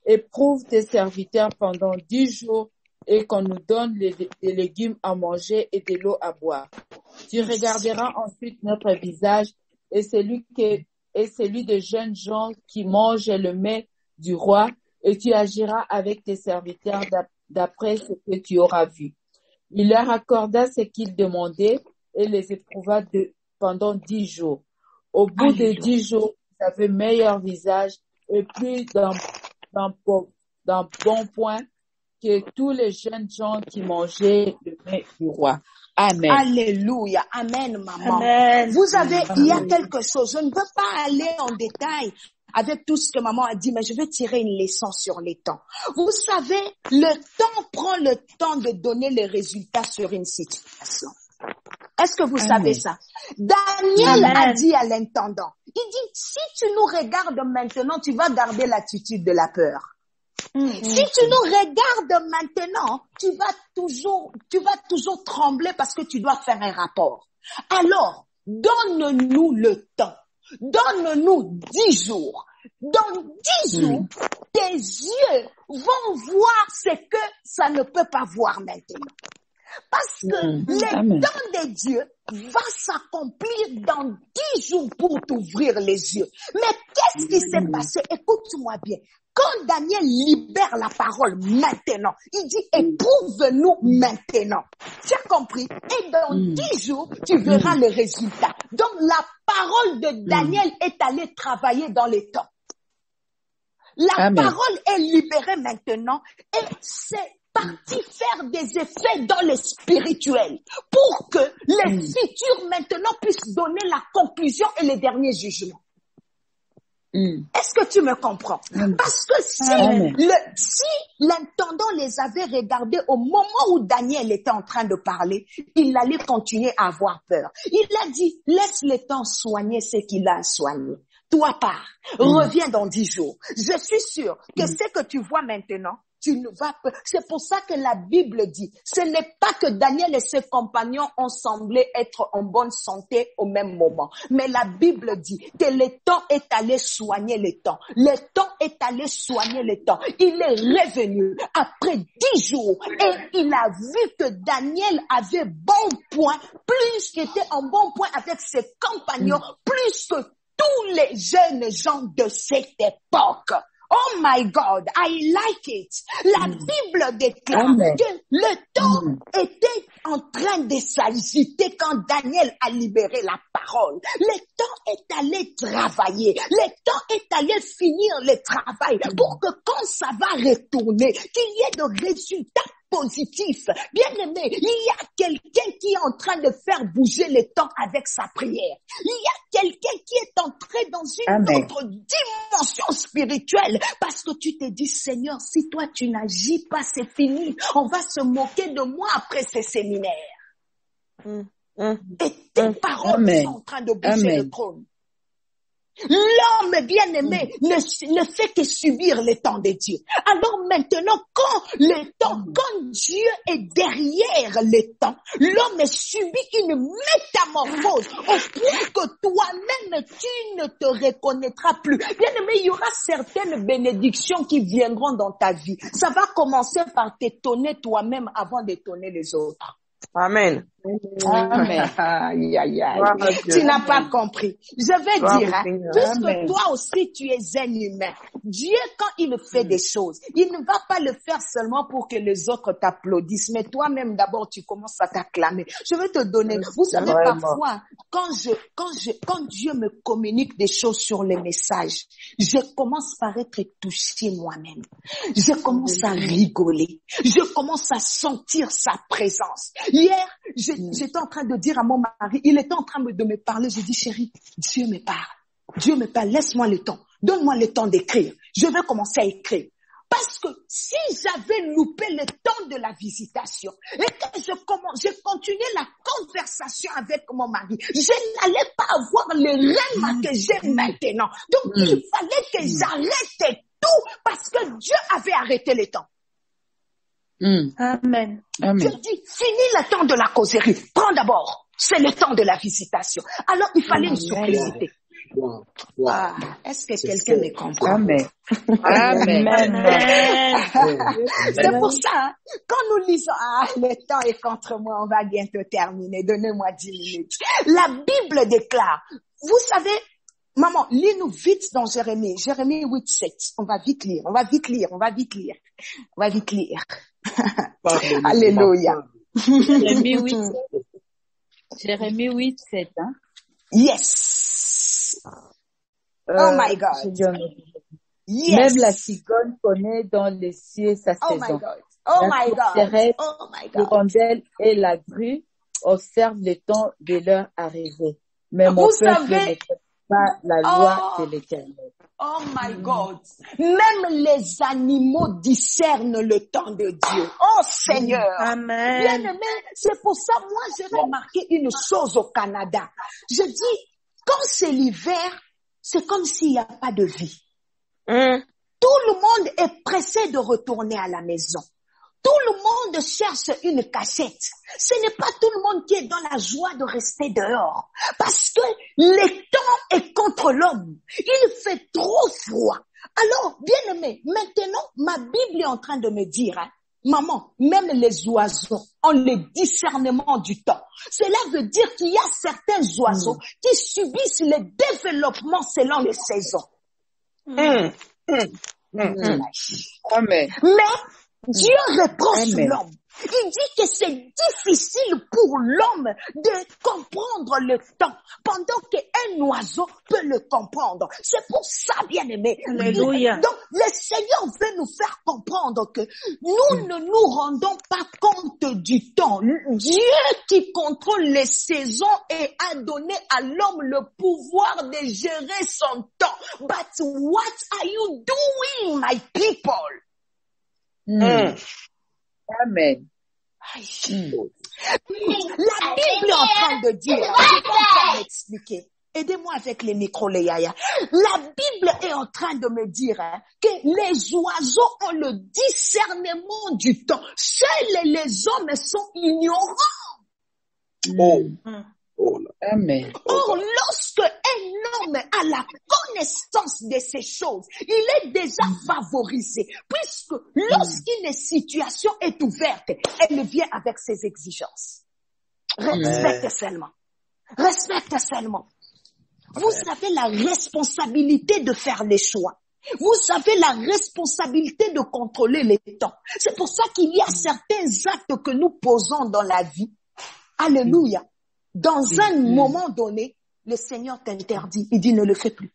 Éprouve tes serviteurs pendant 10 jours et qu'on nous donne des légumes à manger et de l'eau à boire. Tu regarderas ensuite notre visage et celui des jeunes gens qui mangent le mets du roi, et tu agiras avec tes serviteurs d'après ce que tu auras vu. Il leur accorda ce qu'ils demandaient et les éprouva pendant 10 jours. Au bout de 10 jours, ils avaient meilleur visage et plus d'un bon point que tous les jeunes gens qui mangeaient le mets du roi. Amen. Alléluia. Amen, maman. Amen. Vous savez, il y a quelque chose. Je ne veux pas aller en détail avec tout ce que maman a dit, mais je vais tirer une leçon sur les temps. Vous savez, le temps prend le temps de donner les résultats sur une situation. Est-ce que vous savez ça? Daniel a dit à l'intendant, il dit, si tu nous regardes maintenant, tu vas garder l'attitude de la peur. Si tu nous regardes maintenant, tu vas toujours trembler parce que tu dois faire un rapport. Alors, donne-nous le temps. Donne-nous 10 jours. Dans 10 jours, tes yeux vont voir ce que ça ne peut pas voir maintenant. Parce que le temps de Dieu va s'accomplir dans 10 jours pour t'ouvrir les yeux. Mais qu'est-ce qui s'est passé? Écoute-moi bien. Quand Daniel libère la parole maintenant, il dit éprouve-nous maintenant. Tu as compris? Et dans 10 jours, tu verras le résultat. Donc la parole de Daniel est allée travailler dans les temps. La parole est libérée maintenant et c'est parti faire des effets dans le spirituel pour que les futurs maintenant puissent donner la conclusion et les derniers jugements. Est-ce que tu me comprends? Parce que si l'intendant les avait regardés au moment où Daniel était en train de parler, il allait continuer à avoir peur. Il a dit, laisse le temps soigner ce qu'il a soigné. Toi pars, reviens dans 10 jours. Je suis sûre que ce que tu vois maintenant, tu ne vas pas. C'est pour ça que la Bible dit, ce n'est pas que Daniel et ses compagnons ont semblé être en bonne santé au même moment. Mais la Bible dit que le temps est allé soigner le temps. Le temps est allé soigner le temps. Il est revenu après 10 jours et il a vu que Daniel avait bon point, plus qu'il était en bon point avec ses compagnons, plus que tous les jeunes gens de cette époque. Oh my God, I like it. La Bible déclare que le temps était en train de s'agiter quand Daniel a libéré la parole. Le temps est allé travailler. Le temps est allé finir le travail pour que quand ça va retourner, qu'il y ait de résultats positif. Bien-aimé, il y a quelqu'un qui est en train de faire bouger le temps avec sa prière. Il y a quelqu'un qui est entré dans une autre dimension spirituelle parce que tu te dis, Seigneur, si toi tu n'agis pas, c'est fini. On va se moquer de moi après ces séminaires. Et tes paroles sont en train de bouger le trône. L'homme bien-aimé ne fait que subir le temps de Dieu. Alors maintenant, quand Dieu est derrière le temps, l'homme subit une métamorphose au point que toi-même, tu ne te reconnaîtras plus. Bien-aimé, il y aura certaines bénédictions qui viendront dans ta vie. Ça va commencer par t'étonner toi-même avant d'étonner les autres. Amen. Amen. Aïe, aïe, aïe. Tu n'as pas compris. Je vais dire, puisque toi aussi tu es un humain, Dieu quand il fait des choses, il ne va pas le faire seulement pour que les autres t'applaudissent, mais toi-même d'abord tu commences à t'acclamer. Je vais te donner, vous savez parfois, quand Dieu me communique des choses sur les messages, je commence par être touchée moi-même. Je commence à rigoler. Je commence à sentir sa présence. Hier, j'étais en train de dire à mon mari, il était en train de me parler, je dis chérie, Dieu me parle. Dieu me parle, laisse-moi le temps. Donne-moi le temps d'écrire. Je vais commencer à écrire. Parce que si j'avais loupé le temps de la visitation et que je continuais la conversation avec mon mari, je n'allais pas avoir le rêve que j'ai maintenant. Donc il fallait que j'arrête tout parce que Dieu avait arrêté le temps. Amen. Je dis, finis le temps de la causerie. Prends d'abord. C'est le temps de la visitation. Alors, il fallait une surprisité. Est-ce que quelqu'un me comprend? Amen. Amen. C'est pour ça, hein, quand nous lisons, le temps est contre moi, on va bientôt terminer, donnez-moi 10 minutes. La Bible déclare, vous savez, maman, lis-nous vite dans Jérémie 8:7. On va vite lire. Alléluia. Jérémie 8:7, hein? Yes. Oh my God. Yes. Même la cigogne connaît dans les cieux sa saison. Oh my God. Oh my God. Oh my God. L'hirondelle et la grue observent le temps de leur arrivée. Mais mon Vous peuple savez, ne connaît pas la loi de l'Éternel. Oh my God. Même les animaux discernent le temps de Dieu. Oh Seigneur. Amen. Bien-aimé, c'est pour ça, moi, j'ai remarqué une chose au Canada. Je dis, quand c'est l'hiver, c'est comme s'il n'y a pas de vie. Tout le monde est pressé de retourner à la maison. Tout le monde cherche une cachette. Ce n'est pas tout le monde qui est dans la joie de rester dehors. Parce que le temps est contre l'homme. Il fait trop froid. Alors, bien aimé, maintenant, ma Bible est en train de me dire, hein, maman, même les oiseaux ont le discernement du temps. Cela veut dire qu'il y a certains oiseaux qui subissent le développement selon les saisons. Amen. Mais Dieu reproche l'homme. Il dit que c'est difficile pour l'homme de comprendre le temps, pendant qu'un oiseau peut le comprendre. C'est pour ça, bien-aimé. Alléluia. Donc, le Seigneur veut nous faire comprendre que nous ne nous rendons pas compte du temps. Dieu qui contrôle les saisons et a donné à l'homme le pouvoir de gérer son temps. But what are you doing, my people? Amen. La Bible est en train de dire, je peux encore m'expliquer. Aidez-moi avec les micros, les yaya. La Bible est en train de me dire que les oiseaux ont le discernement du temps. Seuls les hommes sont ignorants. Amen. Or, lorsque un homme a la connaissance de ces choses, il est déjà favorisé, puisque lorsqu'une situation est ouverte, elle vient avec ses exigences. Respecte seulement. Respecte seulement. Vous avez la responsabilité de faire les choix. Vous avez la responsabilité de contrôler les temps. C'est pour ça qu'il y a certains actes que nous posons dans la vie. Alléluia. Dans un moment donné, le Seigneur t'interdit. Il dit, ne le fais plus.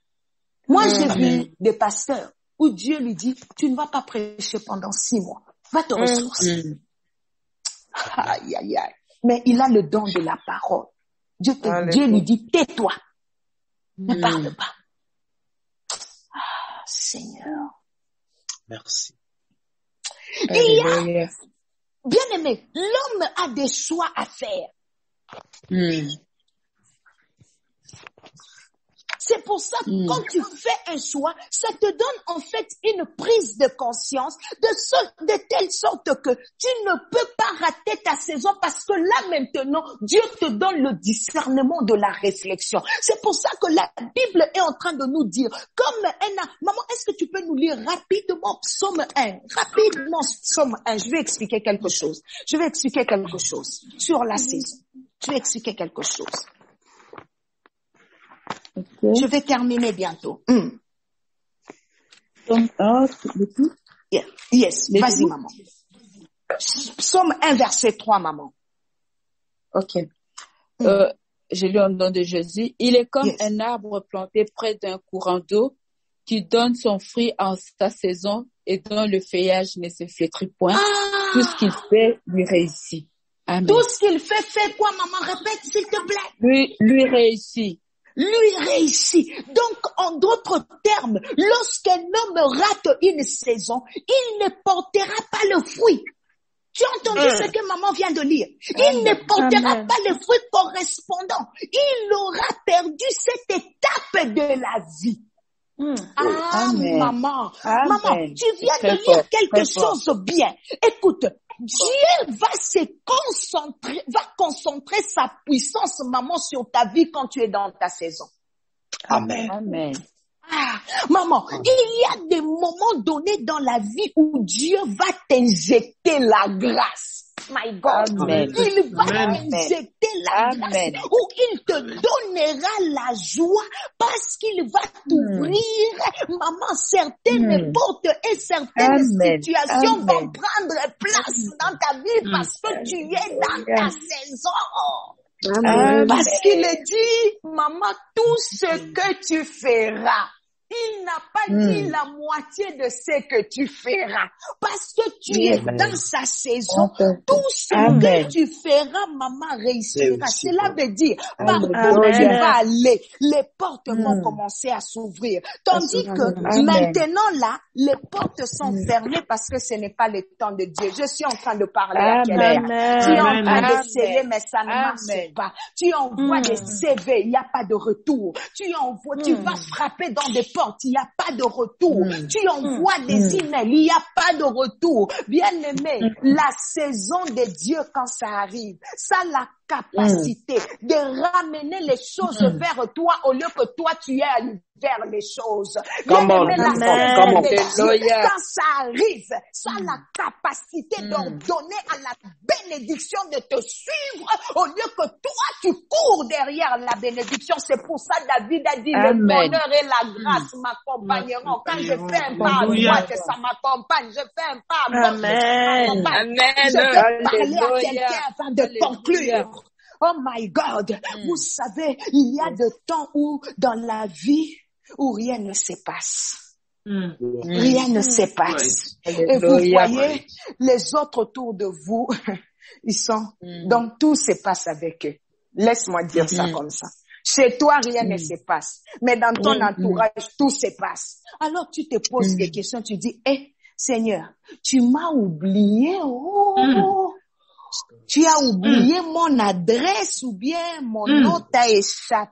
Moi, j'ai vu des pasteurs où Dieu lui dit, tu ne vas pas prêcher pendant 6 mois. Va te ressourcer. Aïe, aïe, aïe. Mais il a le don de la parole. Dieu lui dit, tais-toi. Ne parle pas. Ah, Seigneur. Merci. Il y a, bien aimé, l'homme a des choix à faire. C'est pour ça que quand tu fais un choix, ça te donne en fait une prise de conscience de telle sorte que tu ne peux pas rater ta saison parce que là maintenant, Dieu te donne le discernement de la réflexion. C'est pour ça que la Bible est en train de nous dire, comme maman, est-ce que tu peux nous lire rapidement Psaume 1? Rapidement Psaume 1. Je vais expliquer quelque chose. Je vais expliquer quelque chose sur la saison. Je vais expliquer quelque chose. Okay. Je vais terminer bientôt. Yes, vas-y, maman. Psaume 1, verset 3, maman. Ok. Je lis au nom de Jésus. Il est comme un arbre planté près d'un courant d'eau qui donne son fruit en sa saison et dont le feuillage ne se flétrit point. Tout ce qu'il fait lui réussit. Amen. Tout ce qu'il fait quoi, maman? Répète, s'il te plaît. Lui réussit. Lui réussit. Donc, en d'autres termes, lorsqu'un homme rate une saison, il ne portera pas le fruit. Tu as entendu ce que maman vient de lire? Il ne portera pas le fruit correspondant. Il aura perdu cette étape de la vie. Maman, tu viens de lire quelque chose bien. Écoute, Dieu va concentrer sa puissance, maman, sur ta vie quand tu es dans ta saison. Amen. Amen. Ah, maman, il y a des moments donnés dans la vie où Dieu va t'injecter la grâce. My God, Amen. il va Amen. t'injecter la grâce Amen. où il te donnera la joie parce qu'il va t'ouvrir. Maman, certaines portes et certaines Amen. situations vont Amen. prendre place dans ta vie parce que tu es dans ta saison. Amen. Parce qu'il dit, maman, tout ce que tu feras, il n'a pas dit la moitié de ce que tu feras. Parce que tu es dans sa saison, tout ce que tu feras, maman, réussira. Cela veut dire, partout où tu vas aller, les portes vont commencer à s'ouvrir. Tandis que maintenant là, les portes sont fermées parce que ce n'est pas le temps de Dieu. Je suis en train de parler à quelqu'un. Tu es en train d'essayer, mais ça ne marche pas. Tu envoies des CV, il n'y a pas de retour. Tu vas frapper dans des portes, il n'y a pas de retour. Tu envoies des emails, il n'y a pas de retour. Bien-aimé, la saison de Dieu quand ça arrive, ça a la capacité de ramener les choses vers toi au lieu que toi tu ailles vers les choses. Bien-aimé, la saison de Dieu, quand ça arrive, ça a la capacité d'ordonner à la bénédiction de te suivre au lieu que toi tu cours derrière la bénédiction. C'est pour ça David a dit le bonheur et la grâce m'accompagneront. Quand je fais un pas à droite, ça m'accompagne. Je fais un pas à gauche, ça m'accompagne. Je vais parler à quelqu'un avant de conclure. Oh my God, vous savez, il y a des temps où dans la vie où rien ne se passe. Rien ne se passe. Et vous voyez, les autres autour de vous, ils sont, donc tout se passe avec eux. Laisse-moi dire ça comme ça. Chez toi, rien ne se passe. Mais dans ton entourage, tout se passe. Alors tu te poses des questions, tu dis, Seigneur, tu m'as oublié, tu as oublié mon adresse ou bien mon nom t'a échappé.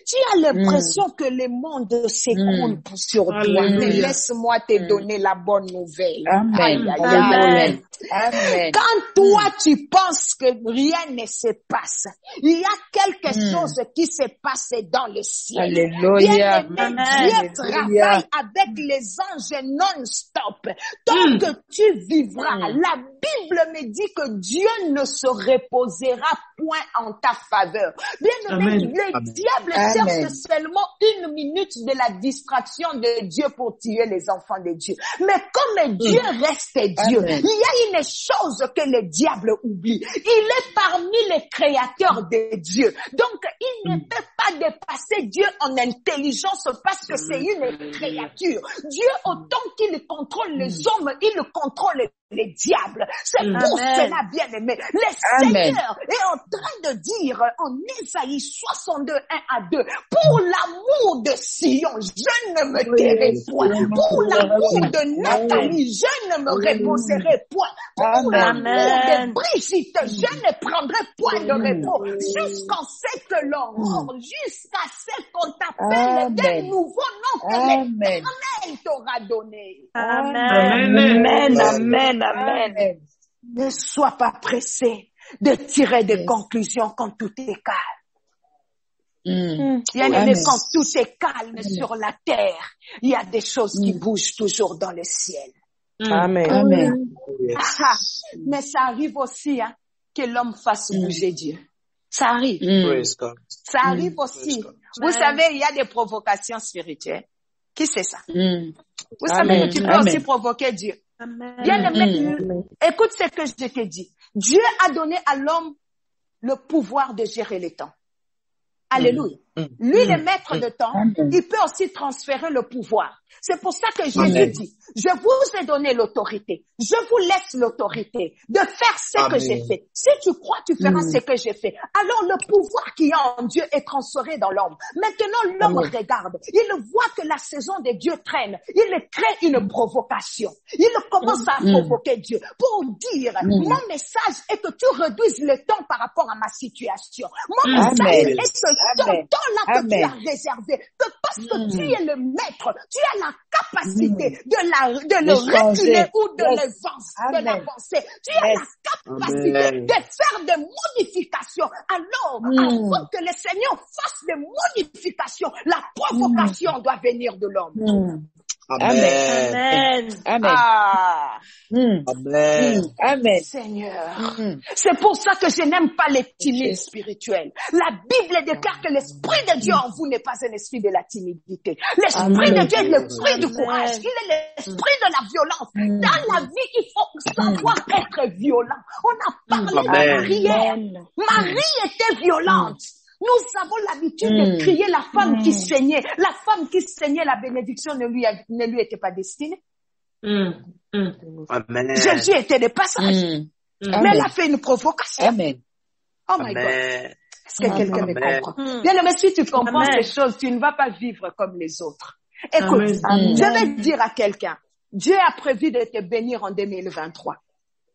Tu as l'impression que le monde s'écroule sur toi. Mais laisse-moi te donner la bonne nouvelle. Amen. Aïe, aïe, aïe. Amen. Quand toi, tu penses que rien ne se passe, il y a quelque chose qui se passe dans le ciel. Alléluia. Bien-aimé, Dieu travaille avec les anges non-stop. Tant que tu vivras, la Bible me dit que Dieu ne se reposera point en ta faveur. Bien-aimé, le diable cherche seulement 1 minute de la distraction de Dieu pour tuer les enfants de Dieu. Mais comme Dieu reste Dieu, il y a une chose que le diable oublie. Il est parmi les créateurs de Dieu. Donc, il ne peut pas dépasser Dieu en intelligence parce que c'est une créature. Dieu, autant qu'il contrôle les hommes, il contrôle les diables. C'est pour cela, bien aimé. Le Seigneur est en train de dire en Ésaïe 62, 1 à 2, pour l'amour de Sion, je ne me tairai point. Pour l'amour de Nathalie, je ne me reposerai point. Pour l'amour de Brigitte, je ne prendrai point de repos. Jusqu'en ce que l'on jusqu'à ce qu'on t'appelle d'un nouveau nom que l'Éternel t'aura donné. Amen. Amen. Amen. Ne sois pas pressé de tirer des conclusions quand tout est calme. Bien-aimé, quand tout est calme sur la terre, il y a des choses qui bougent toujours dans le ciel. Amen. Mais ça arrive aussi que l'homme fasse bouger Dieu. Ça arrive. Ça arrive aussi. Vous savez, il y a des provocations spirituelles. Qui c'est ça? Vous savez que tu peux aussi provoquer Dieu. Bien-aimé, écoute ce que je te dis. Dieu a donné à l'homme le pouvoir de gérer le temps. Alléluia. Lui, le maître de temps, il peut aussi transférer le pouvoir. C'est pour ça que Jésus dit, je vous ai donné l'autorité. Je vous laisse l'autorité de faire ce que j'ai fait. Si tu crois, tu feras ce que j'ai fait. Alors le pouvoir qui est en Dieu est transféré dans l'homme. Maintenant, l'homme regarde. Il voit que la saison de Dieu traîne. Il crée une provocation. Il commence à provoquer Dieu pour dire, mon message est que tu réduises le temps par rapport à ma situation. Mon message est que ton temps-là que tu as réservé, que parce que tu es le maître, tu as la capacité de le reculer ou de l'avancer. Tu as la capacité de faire des modifications. Alors, avant que le Seigneur fasse des modifications, la provocation doit venir de l'homme. Amen. Amen. Amen. Amen. Seigneur. C'est pour ça que je n'aime pas les timides spirituels. La Bible déclare que l'Esprit de Dieu en vous n'est pas un esprit de la timidité. L'Esprit de Dieu est l'esprit du courage. Il est l'esprit de la violence. Dans la vie, il faut savoir être violent. On a parlé de la prière. Marie était violente. Nous avons l'habitude de crier la femme qui saignait. La femme qui saignait, la bénédiction ne lui était pas destinée. Amen. Jésus était de passage. Mais elle a fait une provocation. Amen. Oh my God. Amen. Est-ce que quelqu'un me comprend? Bien, mais si tu comprends ces choses, tu ne vas pas vivre comme les autres. Écoute, je vais dire à quelqu'un, Dieu a prévu de te bénir en 2023.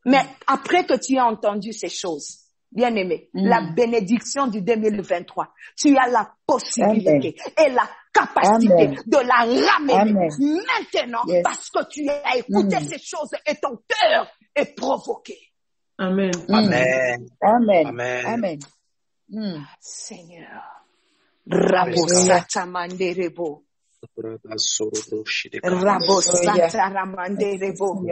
Mais après que tu aies entendu ces choses, bien-aimé, la bénédiction du 2023, tu as la possibilité et la capacité de la ramener maintenant parce que tu as écouté ces choses et ton cœur est provoqué. Amen. Amen. Amen. Amen. Amen. Seigneur. Rabo satamanderebo. Rabo sataramanderebo.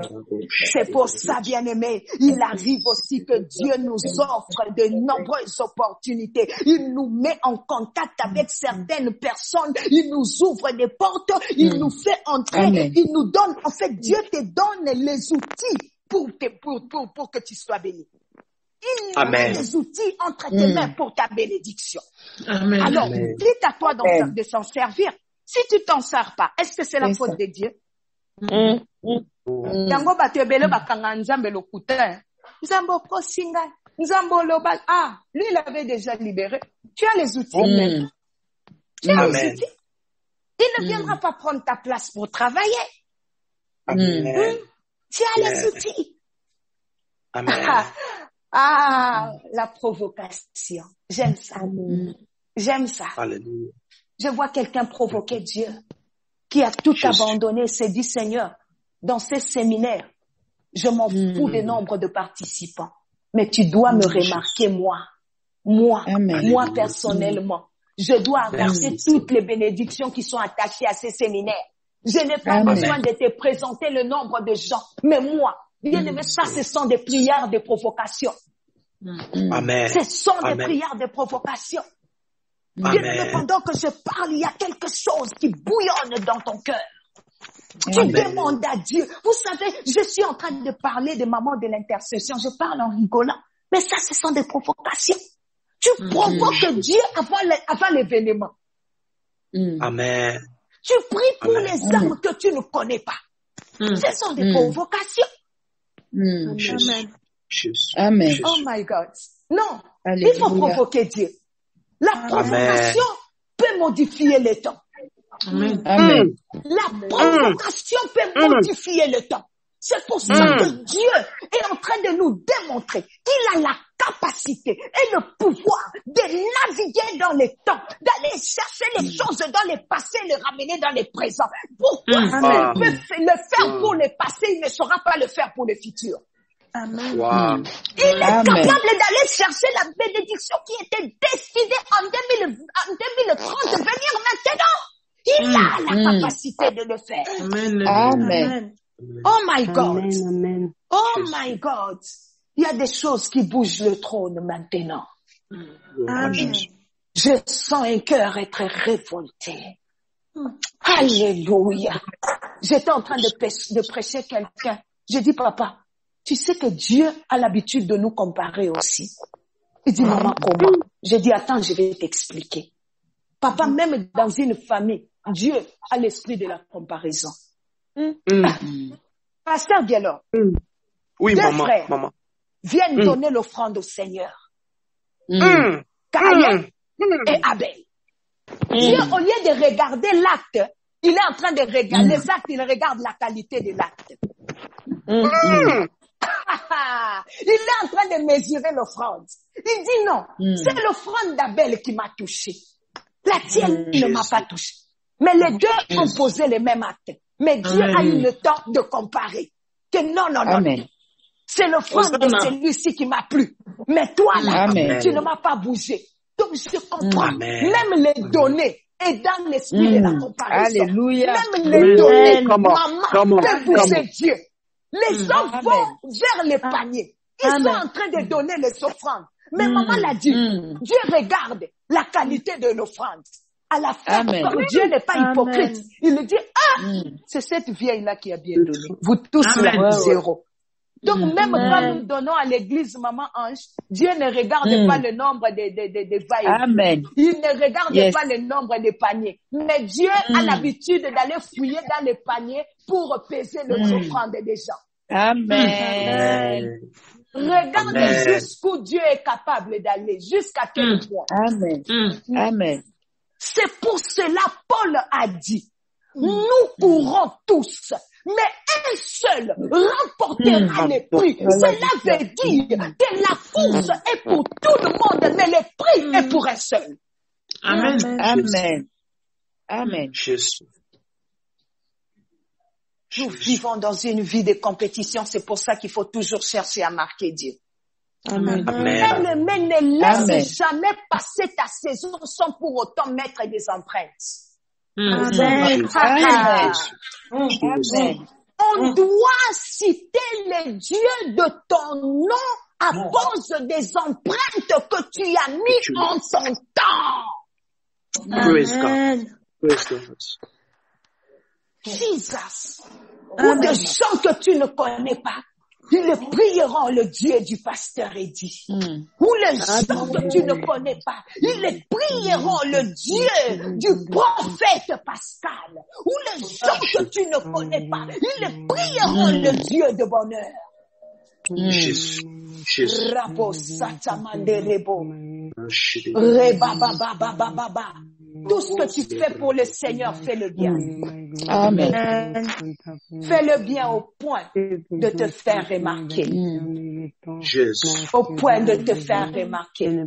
C'est pour ça, bien-aimé, il arrive aussi que Dieu nous offre de nombreuses opportunités. Il nous met en contact avec certaines personnes. Il nous ouvre des portes. Il nous fait entrer. Il nous donne, en fait, Dieu te donne les outils pour que tu sois béni. Il nous met les outils entre tes mains pour ta bénédiction. Amen. Alors, dites à toi de s'en servir. Si tu t'en sers pas, est-ce que c'est la faute de Dieu? Yango bato ebele bakanga nzambe lokuta. Nzambo kosinga, nzambo lobal. Ah, lui il avait déjà libéré. Tu as les outils. Tu as les outils. Il ne viendra pas prendre ta place pour travailler. Amen. Tu as les outils. Amen. La provocation. J'aime ça. J'aime ça. Alléluia. Je vois quelqu'un provoquer Dieu, qui a tout abandonné, s'est dit, Seigneur, dans ces séminaires, je m'en fous du nombre de participants, mais tu dois me remarquer moi personnellement. Je dois averser toutes les bénédictions qui sont attachées à ces séminaires. Je n'ai pas besoin de te présenter le nombre de gens, mais moi, bien aimé, ça, ce sont des prières de provocation. Amen. Ce sont des prières de provocation. Bien, pendant que je parle, il y a quelque chose qui bouillonne dans ton cœur. Tu demandes à Dieu. Vous savez, je suis en train de parler de maman de l'intercession. Je parle en rigolant. Mais ça, ce sont des provocations. Tu provoques Dieu avant l'événement. Amen. Tu pries pour les âmes que tu ne connais pas. Ce sont des provocations. Amen. Oh my God. Non, il faut provoquer Dieu. La provocation peut modifier le temps. Amen. La provocation peut modifier le temps. C'est pour ça que Dieu est en train de nous démontrer qu'il a la capacité et le pouvoir de naviguer dans les temps, d'aller chercher les choses dans le passé et les ramener dans le présent. Pourquoi il peut le faire pour le passé, il ne saura pas le faire pour le futur? Amen. Wow. Il est capable d'aller chercher la bénédiction qui était destinée en 2030 venir maintenant. Il a la capacité de le faire. Amen. Amen. Oh my God. Amen. Oh my God. Il y a des choses qui bougent le trône maintenant. Amen. Je sens un cœur être révolté. Alléluia. J'étais en train de prêcher quelqu'un. J'ai dit, papa, tu sais que Dieu a l'habitude de nous comparer aussi. Il dit, maman, comment? J'ai dit, attends, je vais t'expliquer. Papa, même dans une famille, Dieu a l'esprit de la comparaison. Pasteur Bielor, Oui, deux maman, frères maman. viennent donner l'offrande au Seigneur. Caïn et Abel. Dieu, au lieu de regarder l'acte, il est en train de regarder les actes, il regarde la qualité de l'acte. Il est en train de mesurer l'offrande. Il dit non, c'est l'offrande d'Abel qui m'a touché. La tienne ne m'a pas touché. Mais les deux ont posé les mêmes actes. Mais Dieu a eu le temps de comparer. Que non. C'est l'offrande de celui-ci qui m'a plu. Mais toi, là, tu ne m'as pas bougé. Donc, je comprends. Même les données et dans l'esprit de la comparaison. Alléluia. Même les données, maman, peut bouger Dieu. Les hommes vont vers les paniers. Ils sont en train de donner les offrandes. Mais maman l'a dit. Dieu regarde la qualité de l'offrande. À la fin, comme Dieu n'est pas hypocrite, il lui dit, c'est cette vieille-là qui a bien donné. Vous tous, là, zéro. Donc, même quand nous donnons à l'église Maman Ange, Dieu ne regarde pas le nombre de vaillants. Il ne regarde pas le nombre de paniers. Mais Dieu a l'habitude d'aller fouiller dans les paniers pour peser les offrandes des gens. Amen. Regarde jusqu'où Dieu est capable d'aller, jusqu'à quel point. Amen. C'est pour cela Paul a dit, nous courons tous, mais un seul remportera les prix. Cela veut dire que la course est pour tout le monde, mais le prix est pour un seul. Amen. Jésus. Nous vivons dans une vie de compétition, c'est pour ça qu'il faut toujours chercher à marquer Dieu. Amen. Mais ne laisse jamais passer ta saison sans pour autant mettre des empreintes. Amen. On doit citer les dieux de ton nom à cause des empreintes que tu as mis en ton temps. Praise God. Praise God. Jesus. Ou des gens que tu ne connais pas, ils prieront le Dieu du pasteur Eddy. Ou les gens que tu ne connais pas, ils prieront le Dieu du prophète Pascal. Ou les gens que tu ne connais pas, ils prieront le Dieu de bonheur. Jésus. Rabo satamande rebo. Reba baba baba baba. Tout ce que tu fais pour le Seigneur, fais-le bien. Amen. Fais-le bien au point de te faire remarquer. Jésus. Au point de te faire remarquer.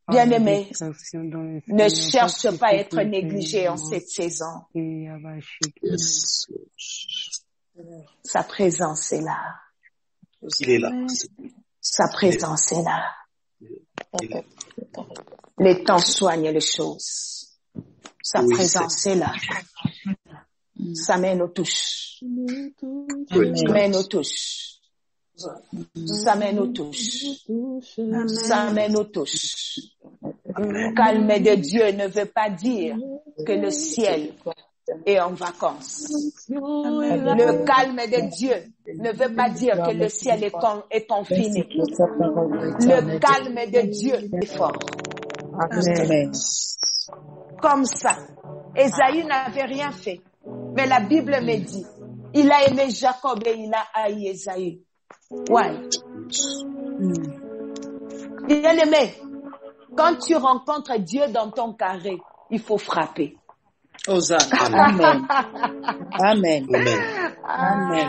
Bien-aimé, ne cherche pas à être négligé en cette saison. Yes. Sa présence est là. Il est là. Sa présence est là. Il est là. Les temps soignent les choses. Sa présence est là. Sa main nous touche. Sa main nous touche. Sa main nous touche. Sa main nous touche. Le calme de Dieu ne veut pas dire que le ciel est en vacances. Le calme de Dieu ne veut pas dire que le ciel est confiné. Le calme de Dieu est fort. Comme ça, Ésaü n'avait rien fait. Mais la Bible me dit, il a aimé Jacob et il a haï Ésaü. Ouais. Bien aimé, quand tu rencontres Dieu dans ton carré, il faut frapper. Amen. Amen. Amen.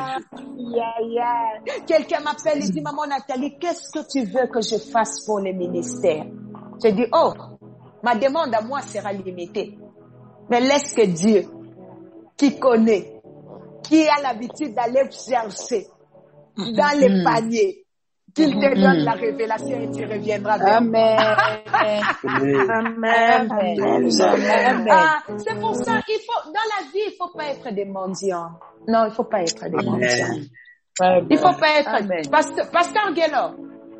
Quelqu'un m'appelle et dit, maman Nathalie, qu'est-ce que tu veux que je fasse pour le ministère? Je dis, ma demande à moi sera limitée. Mais laisse que Dieu, qui connaît, qui a l'habitude d'aller chercher dans les paniers, qu'il te donne la révélation et tu reviendras vers moi. Amen. C'est pour ça, dans la vie, il faut pas être des mendiants. Non, il faut pas être des mendiants. Il faut pas être. Pasteur Guélo,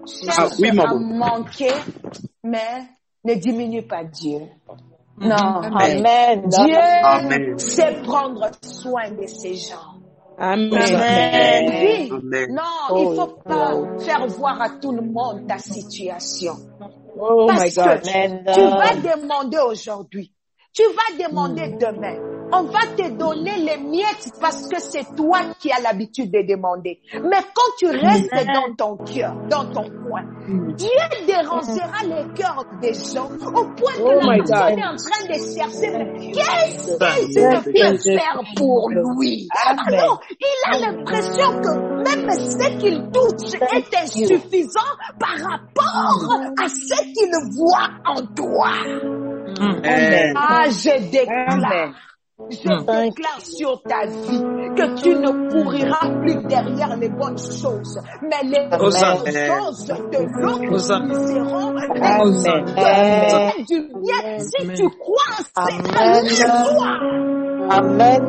cherche à manquer, mais ne diminue pas Dieu. Non. Amen. Dieu sait prendre soin de ses gens. Amen. Non, il faut pas faire voir à tout le monde ta situation. Oh Parce my God. que tu vas demander aujourd'hui. Tu vas demander demain. On va te donner les miettes parce que c'est toi qui as l'habitude de demander. Mais quand tu restes dans ton cœur, dans ton coin, Dieu dérangera les cœurs des gens au point que la personne est en train de chercher qu'est-ce que je peux faire pour lui. Alors, il a l'impression que même ce qu'il touche est insuffisant par rapport à ce qu'il voit en toi. Ah, je déclare sur ta vie que tu ne couriras plus derrière les bonnes choses, mais les choses de l'autre du bien. Si tu crois, c'est à toi. Amen.